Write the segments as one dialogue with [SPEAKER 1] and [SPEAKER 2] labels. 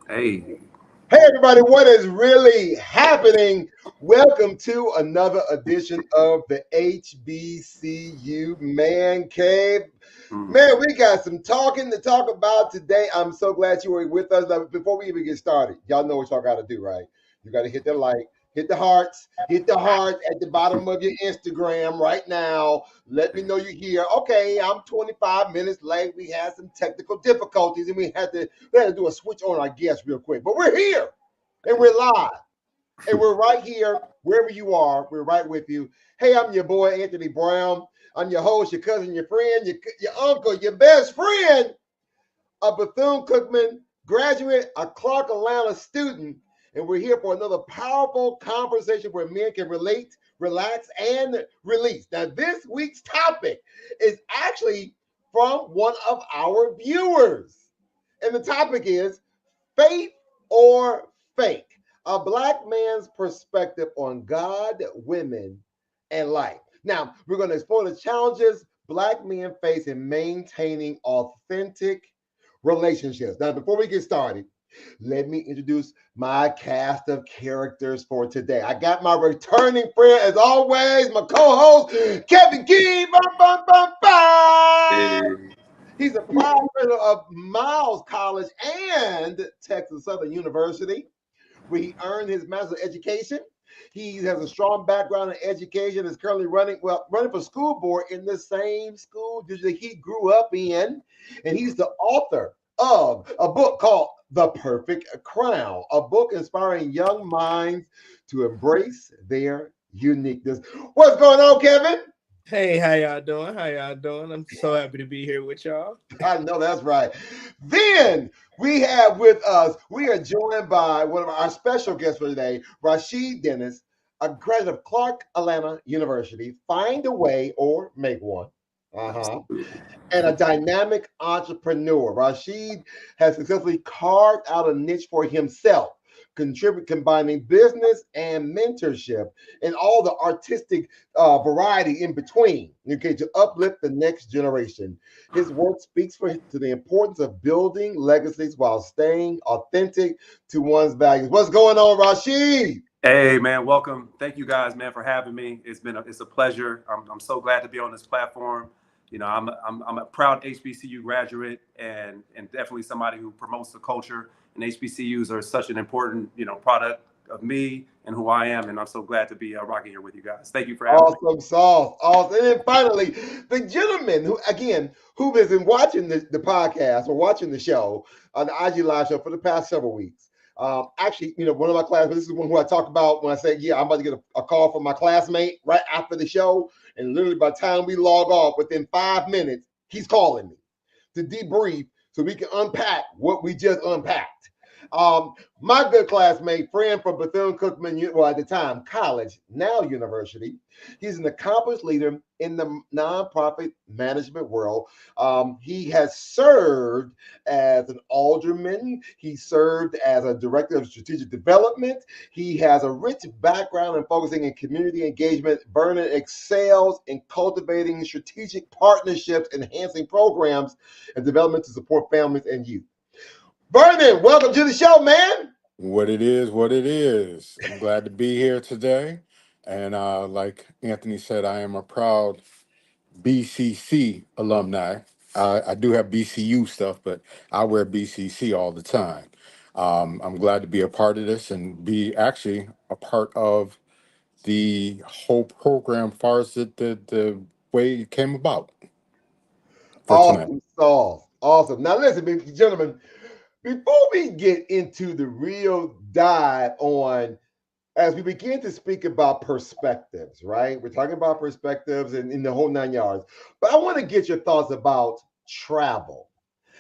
[SPEAKER 1] Hey,
[SPEAKER 2] Hey, everybody, what is really happening? Welcome to another edition of the HBCU Man Cave.
[SPEAKER 1] mm,
[SPEAKER 2] Man, we got some talking to talk about today. I'm so glad you were with us. Now, before we even get started, y'all know what y'all got to do, right? You got to hit the like, hit the heart at the bottom of your Instagram right now. Let me know you're here. Okay, I'm 25 minutes late. We had some technical difficulties and we had to do a switch on our guests real quick. But we're here and we're live. And we're right here, wherever you are. We're right with you. Hey, I'm your boy, Anthony Brown. I'm your host, your cousin, your friend, your uncle, your best friend, a Bethune-Cookman graduate, a Clark Atlanta student. And we're here for another powerful conversation where men can relate, relax, and release. Now, this week's topic is actually from one of our viewers. And the topic is faith or fake? A black man's perspective on God, women, and life. Now, we're going to explore the challenges black men face in maintaining authentic relationships. Now, before we get started, let me introduce my cast of characters for today. I got my returning friend, as always, my co-host, Kevin Key. Bum, bum, bum, bum.
[SPEAKER 1] hey,
[SPEAKER 2] He's a proud member of Miles College and Texas Southern University, where he earned his master's of education. He has a strong background in education, is currently running for school board in the same school district he grew up in. And he's the author of a book called The Perfect Crown, a book inspiring young minds to embrace their uniqueness. What's going on, Kevin?
[SPEAKER 3] Hey, how y'all doing? How y'all doing? I'm so happy to be here with y'all.
[SPEAKER 2] I know that's right. Then we have with us, we are joined by one of our special guests for today, Rashid Dennis, a graduate of Clark Atlanta University. Find a way or make one. Uh-huh.
[SPEAKER 1] absolutely.
[SPEAKER 2] And a dynamic entrepreneur. Rashid has successfully carved out a niche for himself, combining business and mentorship and all the artistic variety in between, okay, to uplift the next generation. His work speaks to the importance of building legacies while staying authentic to one's values. What's going on, Rashid?
[SPEAKER 1] Hey, man, welcome. Thank you guys, man, for having me. It's a pleasure. I'm so glad to be on this platform. I'm a proud HBCU graduate and definitely somebody who promotes the culture. And HBCUs are such an important product of me and who I am. And I'm so glad to be rocking here with you guys. Thank you for having me.
[SPEAKER 2] Awesome sauce. Awesome. And then finally, the gentleman who has been watching the podcast or watching the show on the IG Live show for the past several weeks. Actually, one of my classmates, this is one who I talk about when I say, yeah, I'm about to get a call from my classmate right after the show. And literally by the time we log off, within 5 minutes, he's calling me to debrief so we can unpack what we just unpacked. My good classmate, friend from Bethune-Cookman, well, at the time, college, now university. He's an accomplished leader in the nonprofit management world. He has served as an alderman. He served as a director of strategic development. He has a rich background in focusing in community engagement. Vernon excels in cultivating strategic partnerships, enhancing programs and development to support families and youth. Vernon, welcome to the show, man.
[SPEAKER 4] What it is, what it is. I'm glad to be here today. And like Anthony said, I am a proud BCC alumni. I do have BCU stuff, but I wear BCC all the time. I'm glad to be a part of this and be actually a part of the whole program as far as the way it came about for tonight.
[SPEAKER 2] Awesome sauce. Awesome. Now, listen, gentlemen, before we get into the real dive on, as we begin to speak about perspectives, right? We're talking about perspectives and in the whole 9 yards. But I want to get your thoughts about travel.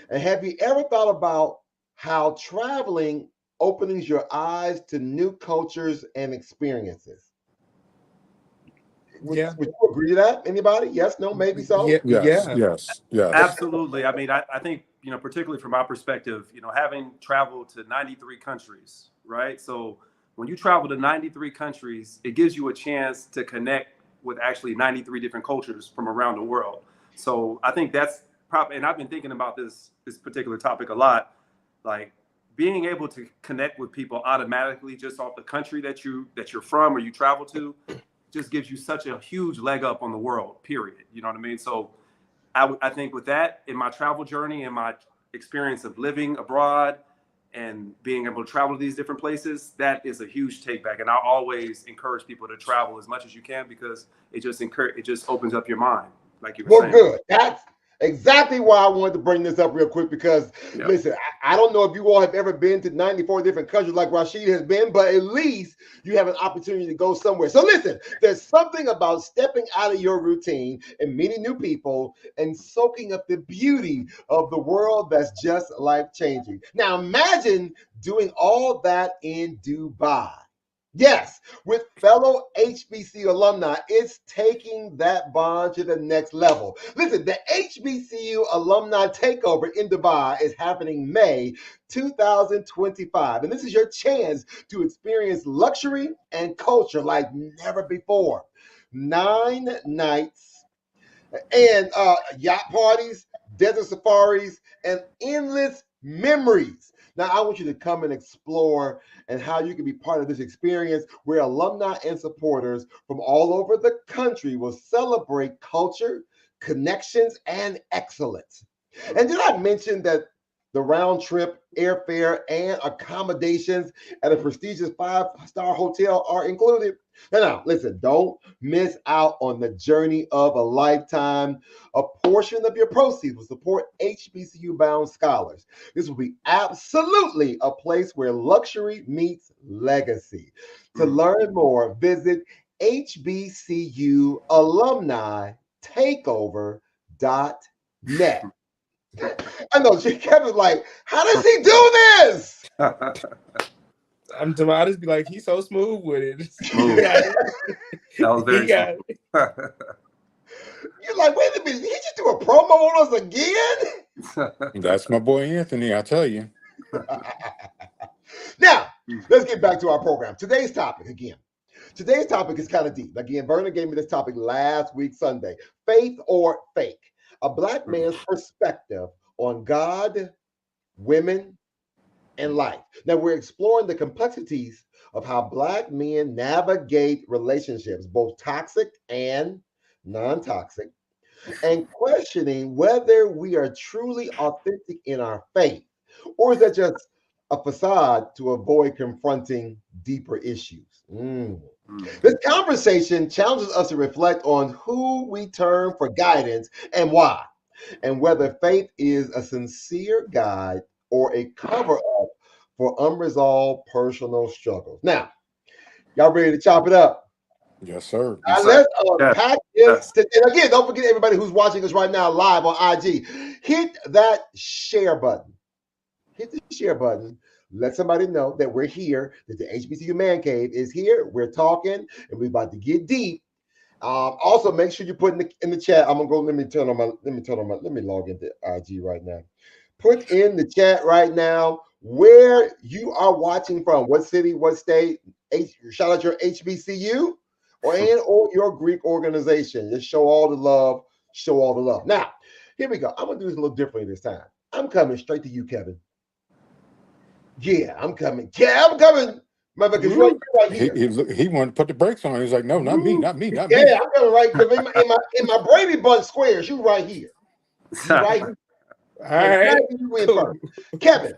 [SPEAKER 2] And have you ever thought about how traveling opens your eyes to new cultures and experiences? Would,
[SPEAKER 3] Yeah,
[SPEAKER 2] would you agree to that? Anybody? Yes, no, maybe
[SPEAKER 3] yeah,
[SPEAKER 2] so?
[SPEAKER 4] Yes,
[SPEAKER 3] yeah.
[SPEAKER 4] yes, yes.
[SPEAKER 1] Absolutely. I mean, I think, particularly from my perspective, having traveled to 93 countries, right? So when you travel to 93 countries, it gives you a chance to connect with actually 93 different cultures from around the world. So I think that's probably, and I've been thinking about this particular topic a lot, like being able to connect with people automatically just off the country that you're from or you travel to, just gives you such a huge leg up on the world, period. You know what I mean? So I think with that, in my travel journey and my experience of living abroad and being able to travel to these different places, that is a huge take back. And I always encourage people to travel as much as you can, because it just opens up your mind, like you were saying.
[SPEAKER 2] Well, good. That's exactly why I wanted to bring this up real quick, because listen, I don't know if you all have ever been to 94 different countries like Rashid has been, but at least you have an opportunity to go somewhere. So listen, there's something about stepping out of your routine and meeting new people and soaking up the beauty of the world that's just life-changing. Now imagine doing all that in Dubai. Yes, with fellow HBCU alumni, it's taking that bond to the next level. Listen, the HBCU Alumni Takeover in Dubai is happening May 2025. And this is your chance to experience luxury and culture like never before. 9 nights and yacht parties, desert safaris, and endless memories. Now, I want you to come and explore and how you can be part of this experience where alumni and supporters from all over the country will celebrate culture, connections, and excellence. And did I mention that the round trip, airfare, and accommodations at a prestigious 5-star hotel are included? Now, listen, don't miss out on the journey of a lifetime. A portion of your proceeds will support HBCU-bound scholars. This will be absolutely a place where luxury meets legacy. To learn more, visit HBCUalumnitakeover.net. I know Kevin's like, how does he do this?
[SPEAKER 3] I just be like, he's so smooth with it.
[SPEAKER 1] Smooth. That was very smooth.
[SPEAKER 2] You're like, wait a minute, did he just do a promo on us again?
[SPEAKER 4] That's my boy Anthony, I tell you.
[SPEAKER 2] Now, let's get back to our program. Today's topic is kind of deep. Again, Vernon gave me this topic last week, Sunday. Faith or fake? A Black man's perspective on God, women, and life. Now, we're exploring the complexities of how Black men navigate relationships, both toxic and non-toxic, and questioning whether we are truly authentic in our faith, or is that just a facade to avoid confronting deeper issues? This conversation challenges us to reflect on who we turn for guidance and why, and whether faith is a sincere guide or a cover-up for unresolved personal struggles. Now, y'all ready to chop it up?
[SPEAKER 4] Yes, sir.
[SPEAKER 2] Let's unpack this. And again, don't forget everybody who's watching us right now live on IG. Hit that share button. Hit the share button. Let somebody know that we're here, that the HBCU Man Cave is here. We're talking, and we're about to get deep. Also, make sure you put in the chat. I'm gonna go. Let me log into IG right now. Put in the chat right now where you are watching from. What city? What state? Shout out your HBCU or your Greek organization. Just show all the love. Show all the love. Now, here we go. I'm gonna do this a little differently this time. I'm coming straight to you, Kevin. Yeah, I'm coming. Yeah, I'm coming. Motherfucker, right here.
[SPEAKER 4] He wanted to put the brakes on. He was like, no, not me.
[SPEAKER 2] Yeah, I'm coming right in my Brady Bunch squares. You right here. You right here.
[SPEAKER 3] All right.
[SPEAKER 2] Cool. Kevin,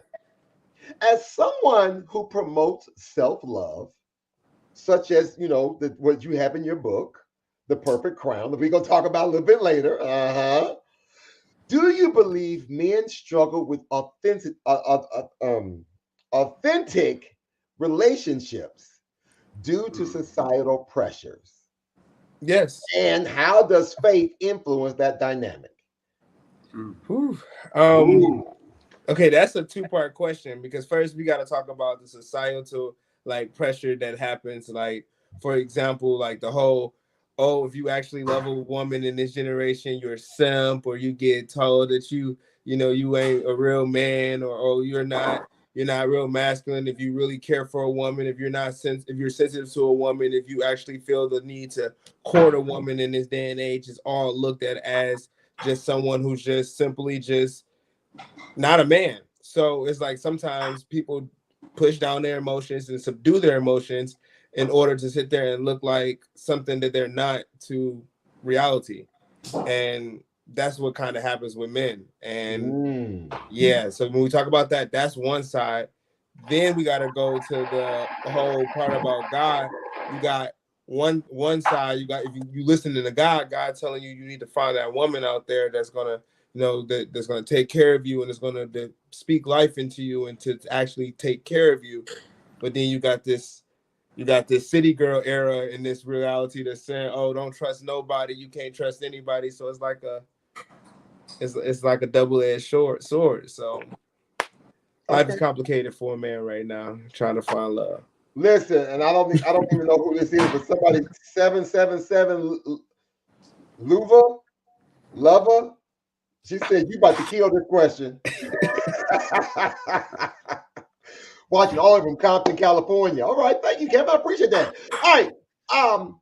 [SPEAKER 2] as someone who promotes self-love, such as what you have in your book, The Perfect Crown, that we're gonna talk about a little bit later. Do you believe men struggle with authentic relationships due to societal pressures?
[SPEAKER 3] Yes.
[SPEAKER 2] And how does faith influence that dynamic?
[SPEAKER 3] Okay, that's a two-part question, because first we got to talk about the societal pressure that happens, for example, the whole, if you actually love a woman in this generation, you're a simp, or you get told that you ain't a real man, or you're not real masculine if you really care for a woman, if you're sensitive to a woman, if you actually feel the need to court a woman in this day and age. Is all looked at as just someone who's just simply just not a man. So it's like sometimes people push down their emotions and subdue their emotions in order to sit there and look like something that they're not to reality. And that's what kind of happens with men. And
[SPEAKER 2] Mm.
[SPEAKER 3] yeah, so when we talk about that, that's one side. Then we got to go to the whole part about God. You got one side. You got, if you listen to God, God telling you you need to find that woman out there that's gonna, that's gonna take care of you and is gonna speak life into you and to actually take care of you. But then you got this city girl era in this reality that's saying, oh, don't trust nobody, you can't trust anybody. So it's like a double-edged sword. So life
[SPEAKER 2] Okay.
[SPEAKER 3] is complicated for a man right now, trying to find love.
[SPEAKER 2] Listen, and I don't even know who this is, but somebody 777 Luva Lover. She said you about to kill this question. Watching all the way from Compton, California. All right, thank you, Kevin. I appreciate that. All right. Um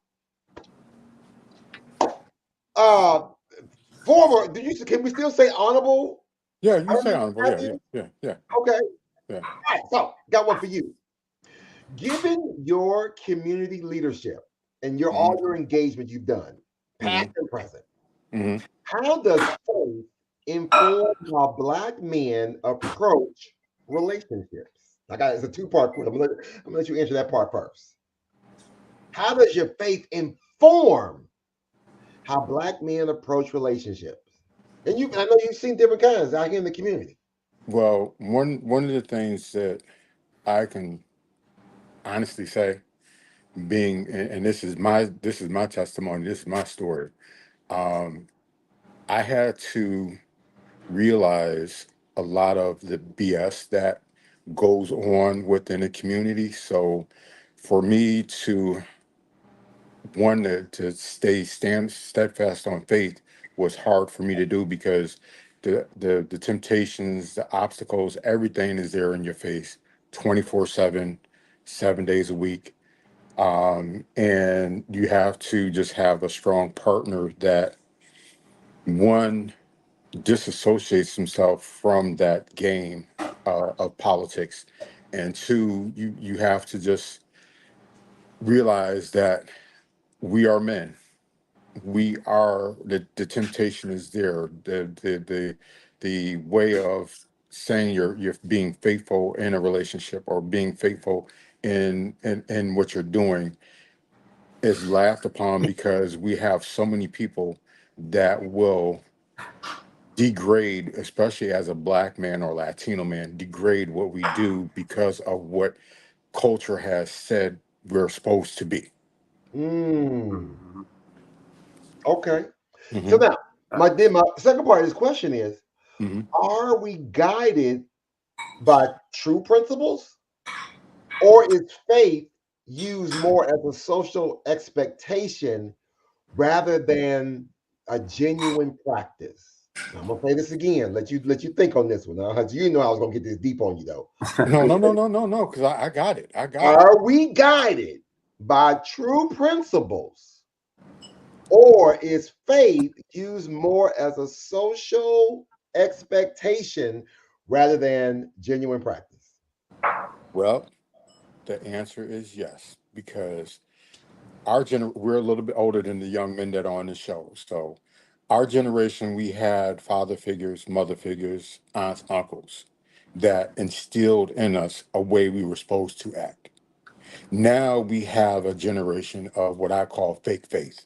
[SPEAKER 2] uh Former, can we still say honorable?
[SPEAKER 4] Yeah, you say
[SPEAKER 2] Honorable
[SPEAKER 4] honorable. Yeah, yeah,
[SPEAKER 2] Matthew?
[SPEAKER 4] yeah, yeah,
[SPEAKER 2] Okay.
[SPEAKER 4] yeah.
[SPEAKER 2] All right, so got one for you. Given your community leadership and all
[SPEAKER 4] Hmm.
[SPEAKER 2] your engagement you've done,
[SPEAKER 4] Hmm.
[SPEAKER 2] past and present,
[SPEAKER 4] Hmm.
[SPEAKER 2] how does faith inform how Black men approach relationships? It's a two-part question. I'm gonna let you answer that part first. How does your faith inform how Black men approach relationships? And I know you've seen different kinds out here in the community.
[SPEAKER 4] Well, one of the things that I can honestly say, being, and this is my testimony, this is my story. Um, I had to realize a lot of the BS that goes on within the community. So for me to one to stand steadfast on faith was hard for me to do because the temptations, the obstacles, everything is there in your face 24/7, 7 days a week. And you have to just have a strong partner that one disassociates himself from that game of politics, and two, you have to just realize that we are men. We are the temptation is there. The way of saying you're being faithful in a relationship or being faithful in what you're doing is laughed upon because we have so many people that will degrade, especially as a Black man or Latino man, degrade what we do because of what culture has said we're supposed to be.
[SPEAKER 2] Mm,
[SPEAKER 1] Mhm.
[SPEAKER 2] okay. So
[SPEAKER 4] Hmm.
[SPEAKER 2] now, my second part of this question is:
[SPEAKER 4] Hmm.
[SPEAKER 2] are we guided by true principles, or is faith used more as a social expectation rather than a genuine practice? Now, I'm gonna say this again. Let you think on this one. Now, 'cause you know I was gonna get this deep on you though.
[SPEAKER 4] No, no, no, no, no, no, because I got it. I got it.
[SPEAKER 2] Are we guided by true principles, or is faith used more as a social expectation rather than genuine practice?
[SPEAKER 4] Well, the answer is yes, because we're a little bit older than the young men that are on the show. So our generation, we had father figures, mother figures, aunts, uncles that instilled in us a way we were supposed to act. Now we have a generation of what I call fake faith.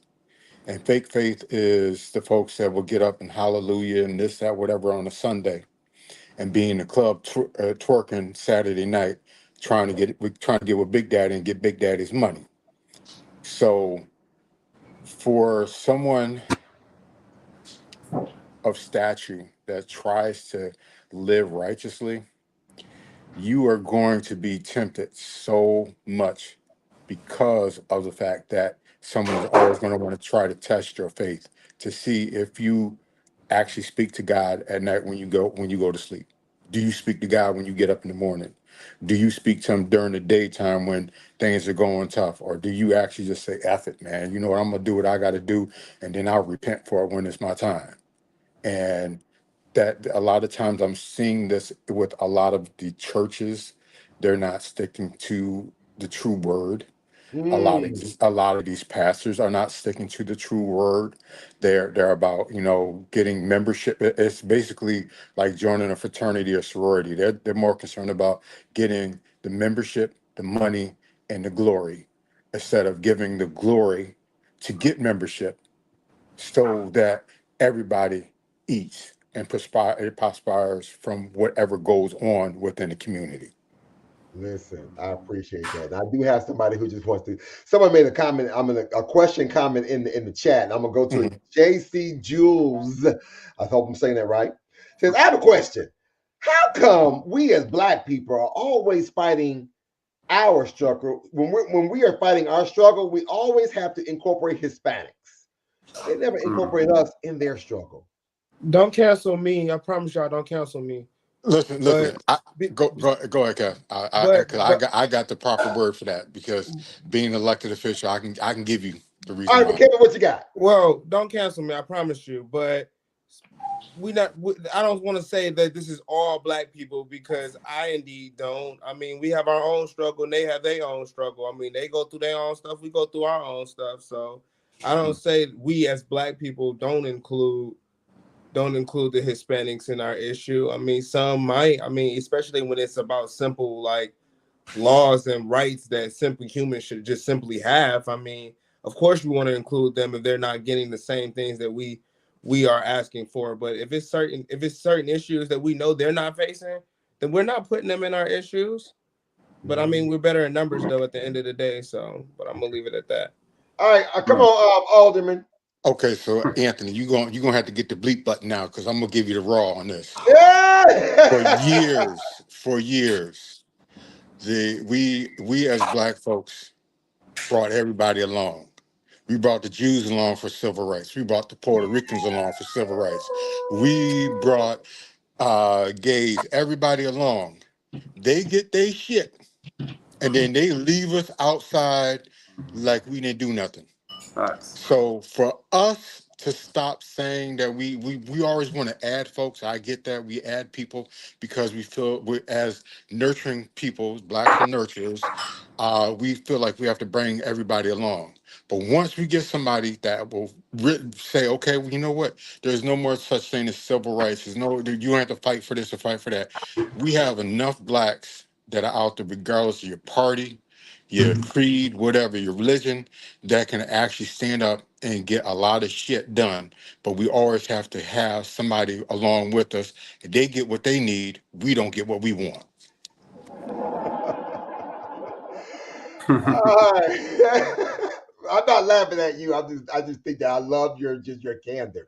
[SPEAKER 4] And fake faith is the folks that will get up and hallelujah and this, that, whatever on a Sunday and be in the club twerking Saturday night, trying to get with Big Daddy and get Big Daddy's money. So for someone of stature that tries to live righteously, you are going to be tempted so much because of the fact that someone is always going to want to try to test your faith to see if you actually speak to God at night when you go to sleep. Do you speak to God when you get up in the morning? Do you speak to him during the daytime when things are going tough? Or do you actually just say, F it, man, you know what, I'm gonna do what I gotta do and then I'll repent for it when it's my time? And that a lot of times I'm seeing this with a lot of the churches. They're not sticking to the true word.
[SPEAKER 2] Mm.
[SPEAKER 4] A lot of these pastors are not sticking to the true word. They're about, getting membership. It's basically like joining a fraternity or sorority. They're more concerned about getting the membership, the money, and the glory, instead of giving the glory to get membership, so that everybody eats and prospires from whatever goes on within the community.
[SPEAKER 2] Listen, I appreciate that. And I do have somebody who just wants to. Someone made a comment. A question comment in the chat. And I'm gonna go to it.
[SPEAKER 4] Mhm.
[SPEAKER 2] JC Jules. I hope I'm saying that right. Says, I have a question. How come we as Black people are always fighting our struggle? When we are fighting our struggle, we always have to incorporate Hispanics. They never incorporate us in their struggle.
[SPEAKER 3] Don't cancel me. I promise y'all, don't cancel me.
[SPEAKER 4] Listen.
[SPEAKER 3] But be-
[SPEAKER 4] Go ahead, Kev.
[SPEAKER 3] but
[SPEAKER 4] Because
[SPEAKER 3] but
[SPEAKER 4] I got the proper word for that. Because being an elected official, I can give you the
[SPEAKER 2] All
[SPEAKER 4] reason
[SPEAKER 2] right, but
[SPEAKER 4] why.
[SPEAKER 2] Kevin, what you got?
[SPEAKER 3] well, don't cancel me. I promise you. But I don't want to say that this is all Black people, because I indeed don't. I mean, we have our own struggle and they have their own struggle. I mean, they go through their own stuff, we go through our own stuff. So I don't say we as Black people don't include the Hispanics in our issue. I mean, some might. I mean, especially when it's about simple like laws and rights that simple humans should just simply have. I mean, of course we want to include them if they're not getting the same things that we are asking for. But if it's certain issues that we know they're not facing, then we're not putting them in our issues. But I mean, we're better in numbers though at the end of the day. So, but I'm gonna leave it at that.
[SPEAKER 2] All right, come
[SPEAKER 1] Mm.
[SPEAKER 2] on, Alderman.
[SPEAKER 4] Okay, so Anthony, you gonna have to get the bleep button now, because I'm gonna give you the raw on this.
[SPEAKER 2] Yeah.
[SPEAKER 4] For years, we as Black folks brought everybody along. We brought the Jews along for civil rights. We brought the Puerto Ricans along for civil rights. We brought gays, everybody along. They get their shit, and then they leave us outside like we didn't do nothing.
[SPEAKER 1] Facts.
[SPEAKER 4] So for us to stop saying that we always want to add folks, I get that we add people because we feel we, as nurturing people, Blacks are nurturers, we feel like we have to bring everybody along. But once we get somebody that will say, okay, well, you know what? There's no more such thing as civil rights. There's no, you don't have to fight for this or fight for that. We have enough Blacks that are out there, regardless of your party, your creed, whatever, your religion, that can actually stand up and get a lot of shit done. But we always have to have somebody along with us. If they get what they need, we don't get what we want.
[SPEAKER 2] All right. I'm not laughing at you. I just think that I love your candor.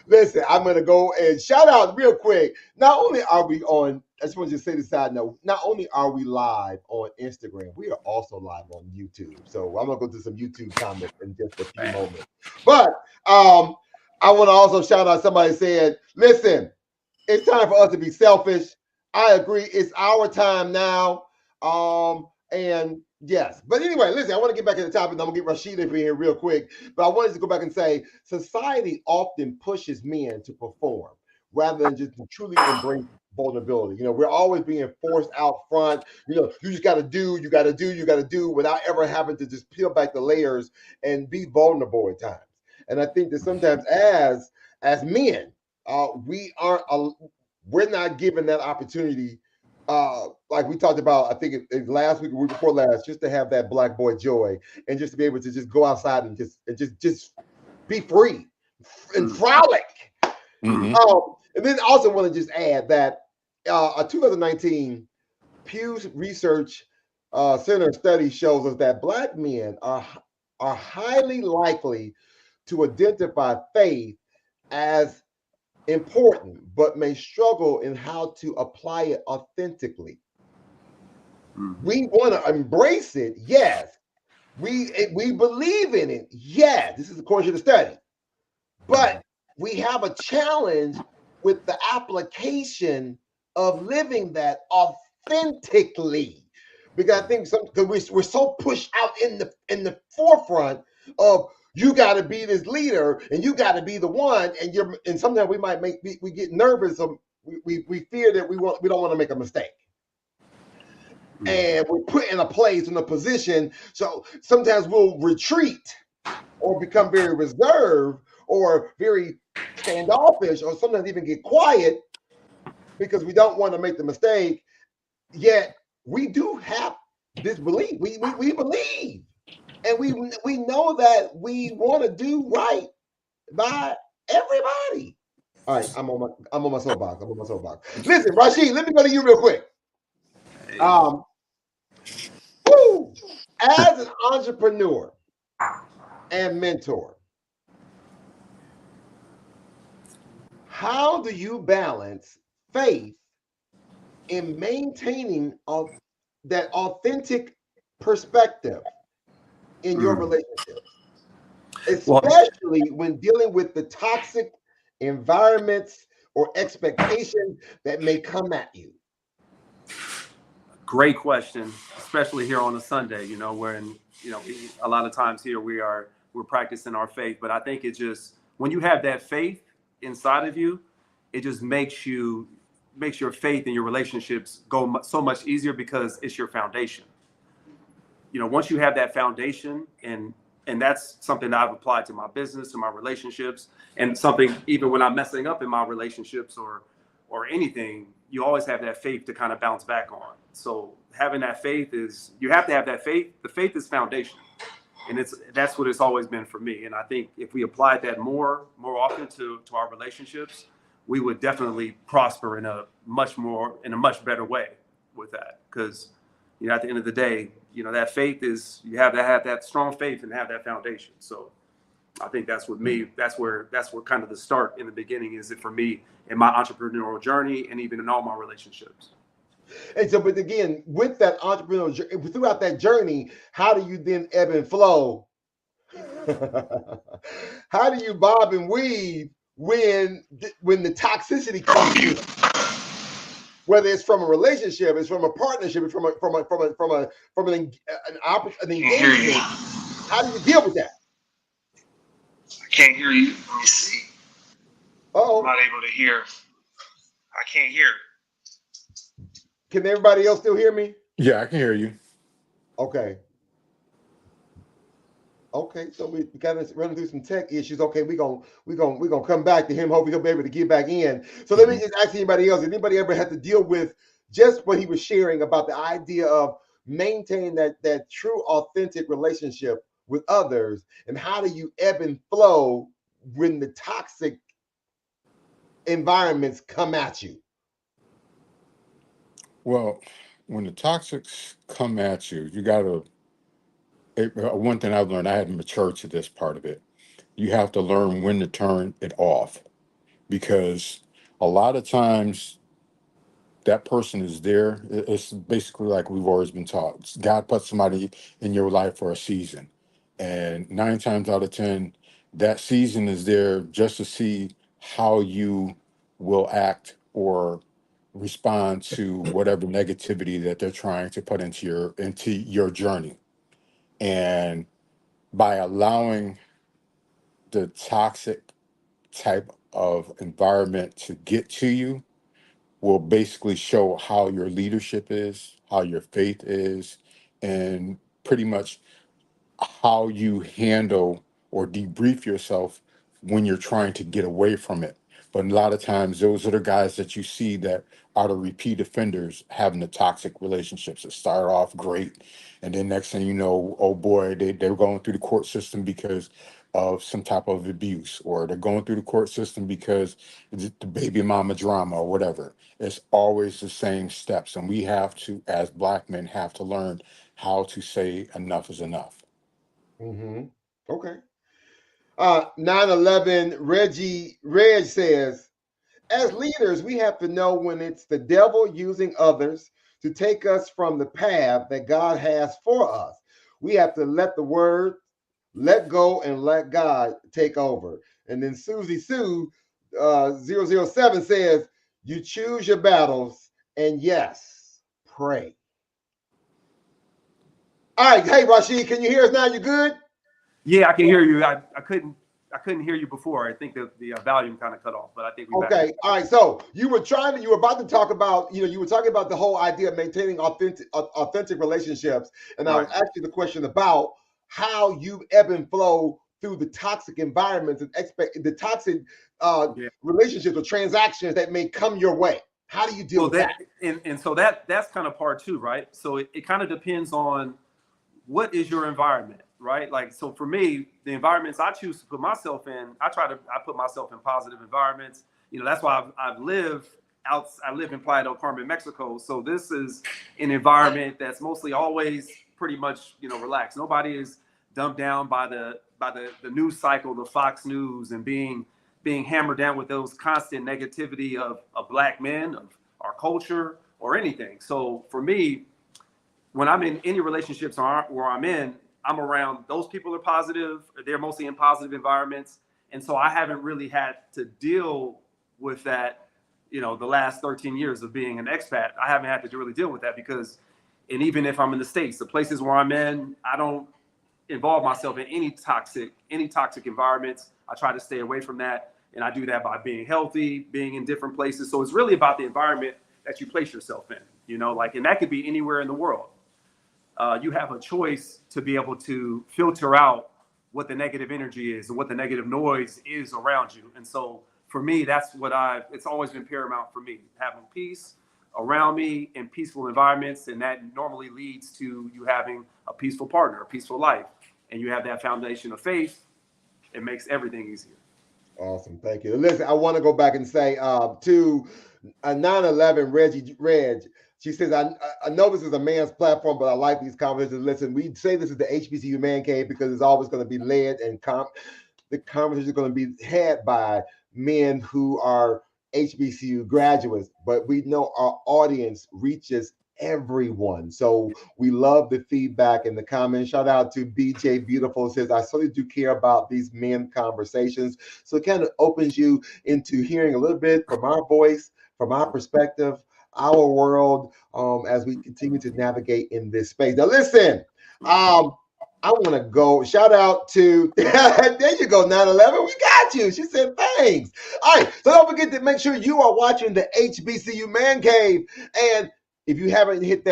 [SPEAKER 2] Listen, I'm gonna go and shout out real quick. Not only are we on, I just want to say this side note. Not only are we live on Instagram, we are also live on YouTube. So I'm gonna go to some YouTube comments in just a few
[SPEAKER 1] Man.
[SPEAKER 2] moments. But I want to also shout out somebody said, listen, it's time for us to be selfish. I agree. It's our time now. And yes, but anyway, listen, I want to get back to the topic. I'm gonna get Rashida in here real quick, but I wanted to go back and say society often pushes men to perform rather than just to truly embrace vulnerability. We're always being forced out front. You just got to do, you got to do, you got to do without ever having to just peel back the layers and be vulnerable at times. And I think that sometimes as men, we aren't we're not given that opportunity, like we talked about, I think it last week or week before last, just to have that Black boy joy and just to be able to just go outside and just be free and
[SPEAKER 1] Mm.
[SPEAKER 2] frolic.
[SPEAKER 4] Hmm.
[SPEAKER 2] And then also want to just add that a 2019 Pew's Research Center study shows us that Black men are highly likely to identify faith as important, but may struggle in how to apply it authentically.
[SPEAKER 1] Mm.
[SPEAKER 2] We want to embrace it, yes. We believe in it, yes. This is according to the study, but we have a challenge with the application of living that authentically, because I think because we're so pushed out in the forefront of You got to be this leader, and you got to be the one. And sometimes we get nervous. We fear that we don't want to make a mistake. And we're put in a place, in a position. So sometimes we'll retreat or become very reserved or very standoffish, or sometimes even get quiet because we don't want to make the mistake. Yet we do have this belief. We believe, and we know that we want to do right by everybody. All right, I'm on my soapbox. Listen, Rashid, let me go to you real quick. As an entrepreneur and mentor, how do you balance faith in maintaining that authentic perspective in your relationships, especially when dealing with the toxic environments or expectations that may come at you?
[SPEAKER 1] Great question, especially here on a Sunday, wherein, a lot of times here we're practicing our faith, but I think it just, when you have that faith inside of you, it just makes your faith in your relationships go so much easier because it's your foundation. Once you have that foundation, and that's something that I've applied to my business, to my relationships, and something even when I'm messing up in my relationships or anything, you always have that faith to kind of bounce back on. So having that faith you have to have that faith. The faith is foundation, and that's what it's always been for me. And I think if we applied that more often to our relationships, we would definitely prosper in a much better way with that. Because at the end of the day, that faith is, you have to have that strong faith and have that foundation. So I think that's where kind of the start in the beginning is, it for me in my entrepreneurial journey and even in all my relationships.
[SPEAKER 2] And so, but again, with that entrepreneurial journey, throughout that journey, how do you then ebb and flow? How do you bob and weave when the toxicity comes in? Whether it's from a relationship, it's from a partnership, it's from an engagement. How do you deal with that?
[SPEAKER 5] I can't hear you. Let me see.
[SPEAKER 2] Oh,
[SPEAKER 5] I'm not able to hear. I can't hear.
[SPEAKER 2] Can everybody else still hear me?
[SPEAKER 4] Yeah, I can hear you.
[SPEAKER 2] Okay, so we got to run through some tech issues. Okay, we're gonna come back to him. Hopefully he'll be able to get back in. So let me just ask anybody else. Did anybody ever have to deal with just what he was sharing about the idea of maintaining that true, authentic relationship with others, and how do you ebb and flow when the toxic environments come at you?
[SPEAKER 4] Well, when the toxics come at you, you gotta. One thing I've learned, I had to mature to this part of it. You have to learn when to turn it off, because a lot of times that person is there. It's basically like we've always been taught. God put somebody in your life for a season, and 9 times out of 10, that season is there just to see how you will act or respond to whatever negativity that they're trying to put into your journey. And by allowing the toxic type of environment to get to you, will basically show how your leadership is, how your faith is, and pretty much how you handle or debrief yourself when you're trying to get away from it. But a lot of times, those are the guys that you see that are the repeat offenders having the toxic relationships that start off great. And then next thing you know, oh boy, they're going through the court system because of some type of abuse, or they're going through the court system because it's the baby mama drama or whatever. It's always the same steps. And we have to, as Black men, have to learn how to say enough is enough.
[SPEAKER 2] Mm-hmm. Okay. 9/11 Reg says, as leaders, we have to know when it's the devil using others to take us from the path that God has for us. We have to let the word let go and let God take over. And then Susie Sue 007 says, you choose your battles, and yes, pray. All right, hey Rashid, can you hear us now? You good?
[SPEAKER 1] Yeah, I can hear you. I couldn't hear you before. I think the volume kind of cut off, but I think we back.
[SPEAKER 2] Okay, all right. So you were about to talk about, you were talking about the whole idea of maintaining authentic relationships, and I was
[SPEAKER 1] Right.
[SPEAKER 2] asking the question about how you ebb and flow through the toxic environments and the toxic
[SPEAKER 1] Yeah.
[SPEAKER 2] relationships or transactions that may come your way. How do you deal
[SPEAKER 1] Well,
[SPEAKER 2] with that?
[SPEAKER 1] and so that's kind of part two, right? So it kind of depends on what is your environment, right? Like, so for me, the environments I choose to put myself in, I put myself in positive environments. That's why I've lived out. I live in Playa del Carmen, Mexico. So this is an environment that's mostly always pretty much, relaxed. Nobody is dumped down by the news cycle, the Fox News, and being hammered down with those constant negativity of black men, of our culture, or anything. So for me, when I'm in any relationships where I'm in, I'm around those people are positive. They're mostly in positive environments. And so I haven't really had to deal with that, the last 13 years of being an expat. I haven't had to really deal with that because, and even if I'm in the States, the places where I'm in, I don't involve myself in any toxic environments. I try to stay away from that. And I do that by being healthy, being in different places. So it's really about the environment that you place yourself in, and that could be anywhere in the world. You have a choice to be able to filter out what the negative energy is and what the negative noise is around you. And so for me, it's always been paramount for me, having peace around me in peaceful environments. And that normally leads to you having a peaceful partner, a peaceful life. And you have that foundation of faith. It makes everything easier.
[SPEAKER 2] Awesome, thank you. Listen, I want to go back and say to 9/11 Reg. She says, I know this is a man's platform, but I like these conversations. Listen, we say this is the HBCU Man Cave because it's always going to be led and the conversation is going to be had by men who are HBCU graduates, but we know our audience reaches everyone. So we love the feedback and the comments. Shout out to BJ Beautiful, says, I certainly do care about these men conversations. So it kind of opens you into hearing a little bit from our voice, from our perspective, our world, as we continue to navigate in this space. Now listen, I want to go shout out to there you go, 9/11. We got you. She said thanks. All right. So don't forget to make sure you are watching the HBCU Man Cave. And if you haven't hit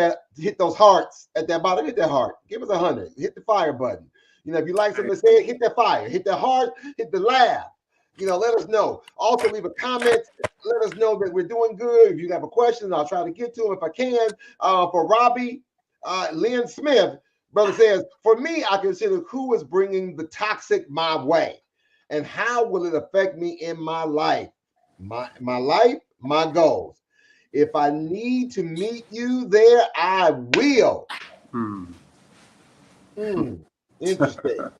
[SPEAKER 2] those hearts at that bottom, hit that heart. Give us 100. Hit the fire button. If you like something to say, hit that fire, hit the heart, hit the laugh. Let us know. Also, leave a comment. Let us know that we're doing good. If you have a question, I'll try to get to them if I can. For Robbie, Lynn Smith, brother says, for me, I consider who is bringing the toxic my way and how will it affect me in my life, my life, my goals. If I need to meet you there, I will. Interesting.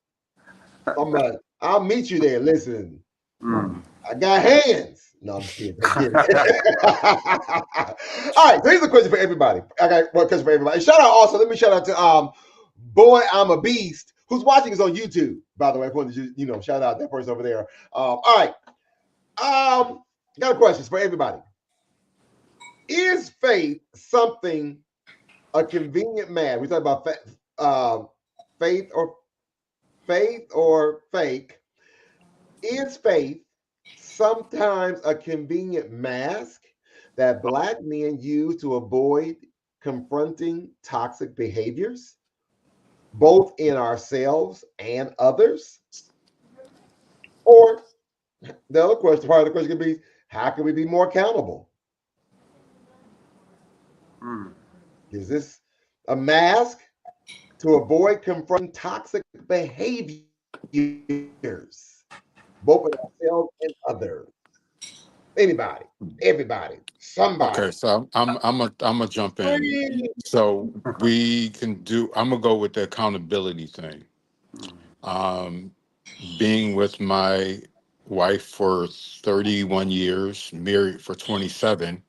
[SPEAKER 2] I'll meet you there. Listen, I got hands. No, I'm just kidding. I'm kidding. All right, so here's a question for everybody. I got one question for everybody. Shout out also, let me shout out to Boy I'm a Beast, who's watching us on YouTube, by the way. I wanted to shout out that person over there. All right. Got a question for everybody. Is faith something a convenient man? We talk about faith or fake. Is faith sometimes a convenient mask that Black men use to avoid confronting toxic behaviors, both in ourselves and others? Or the other question, part of the question could be, how can we be more accountable? Is this a mask to avoid confronting toxic behaviors, both with ourselves and others? Anybody, everybody, somebody.
[SPEAKER 4] Okay, so I'm gonna jump in. So we can do. I'm gonna go with the accountability thing. Being with my wife for 31 years, married for 27.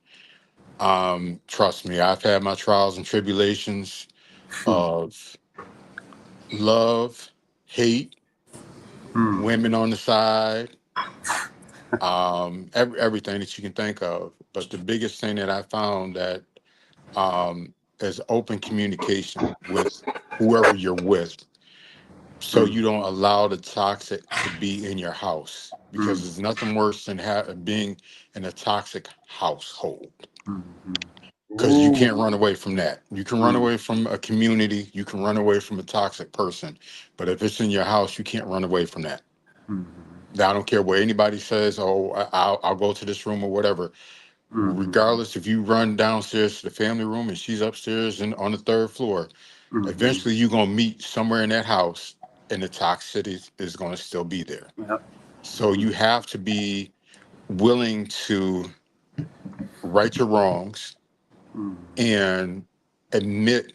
[SPEAKER 4] Trust me, I've had my trials and tribulations of love, hate, women on the side, everything that you can think of. But the biggest thing that I found that is open communication with whoever you're with. so you don't allow the toxic to be in your house, because
[SPEAKER 1] Mm.
[SPEAKER 4] there's nothing worse than being in a toxic household, because you can't
[SPEAKER 2] Ooh.
[SPEAKER 4] run away from that. You can run away from a community, you can run away from a toxic person, but if it's in your house, you can't run away from that. Now, I don't care what anybody says. Oh, I'll go to this room or whatever. Regardless, if you run downstairs to the family room and she's upstairs and on the third floor, eventually you're gonna meet somewhere in that house, and the toxicity is gonna still be there.
[SPEAKER 1] Yep.
[SPEAKER 4] So you have to be willing to right your wrongs and admit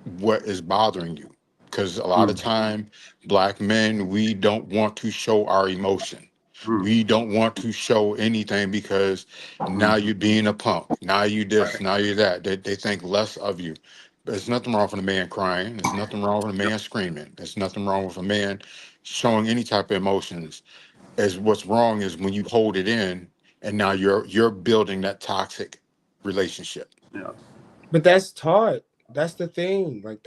[SPEAKER 4] what is bothering you, because a lot of time Black men, we don't want to show our emotion. We don't want to show anything, because now you're being a punk, now you this, now you're that. They think less of you. There's nothing wrong with a man crying, there's nothing wrong with a man screaming, there's nothing wrong with a man showing any type of emotions. As what's wrong is when you hold it in, and now you're building that toxic relationship.
[SPEAKER 1] Yeah.
[SPEAKER 3] But that's taught. That's the thing. Like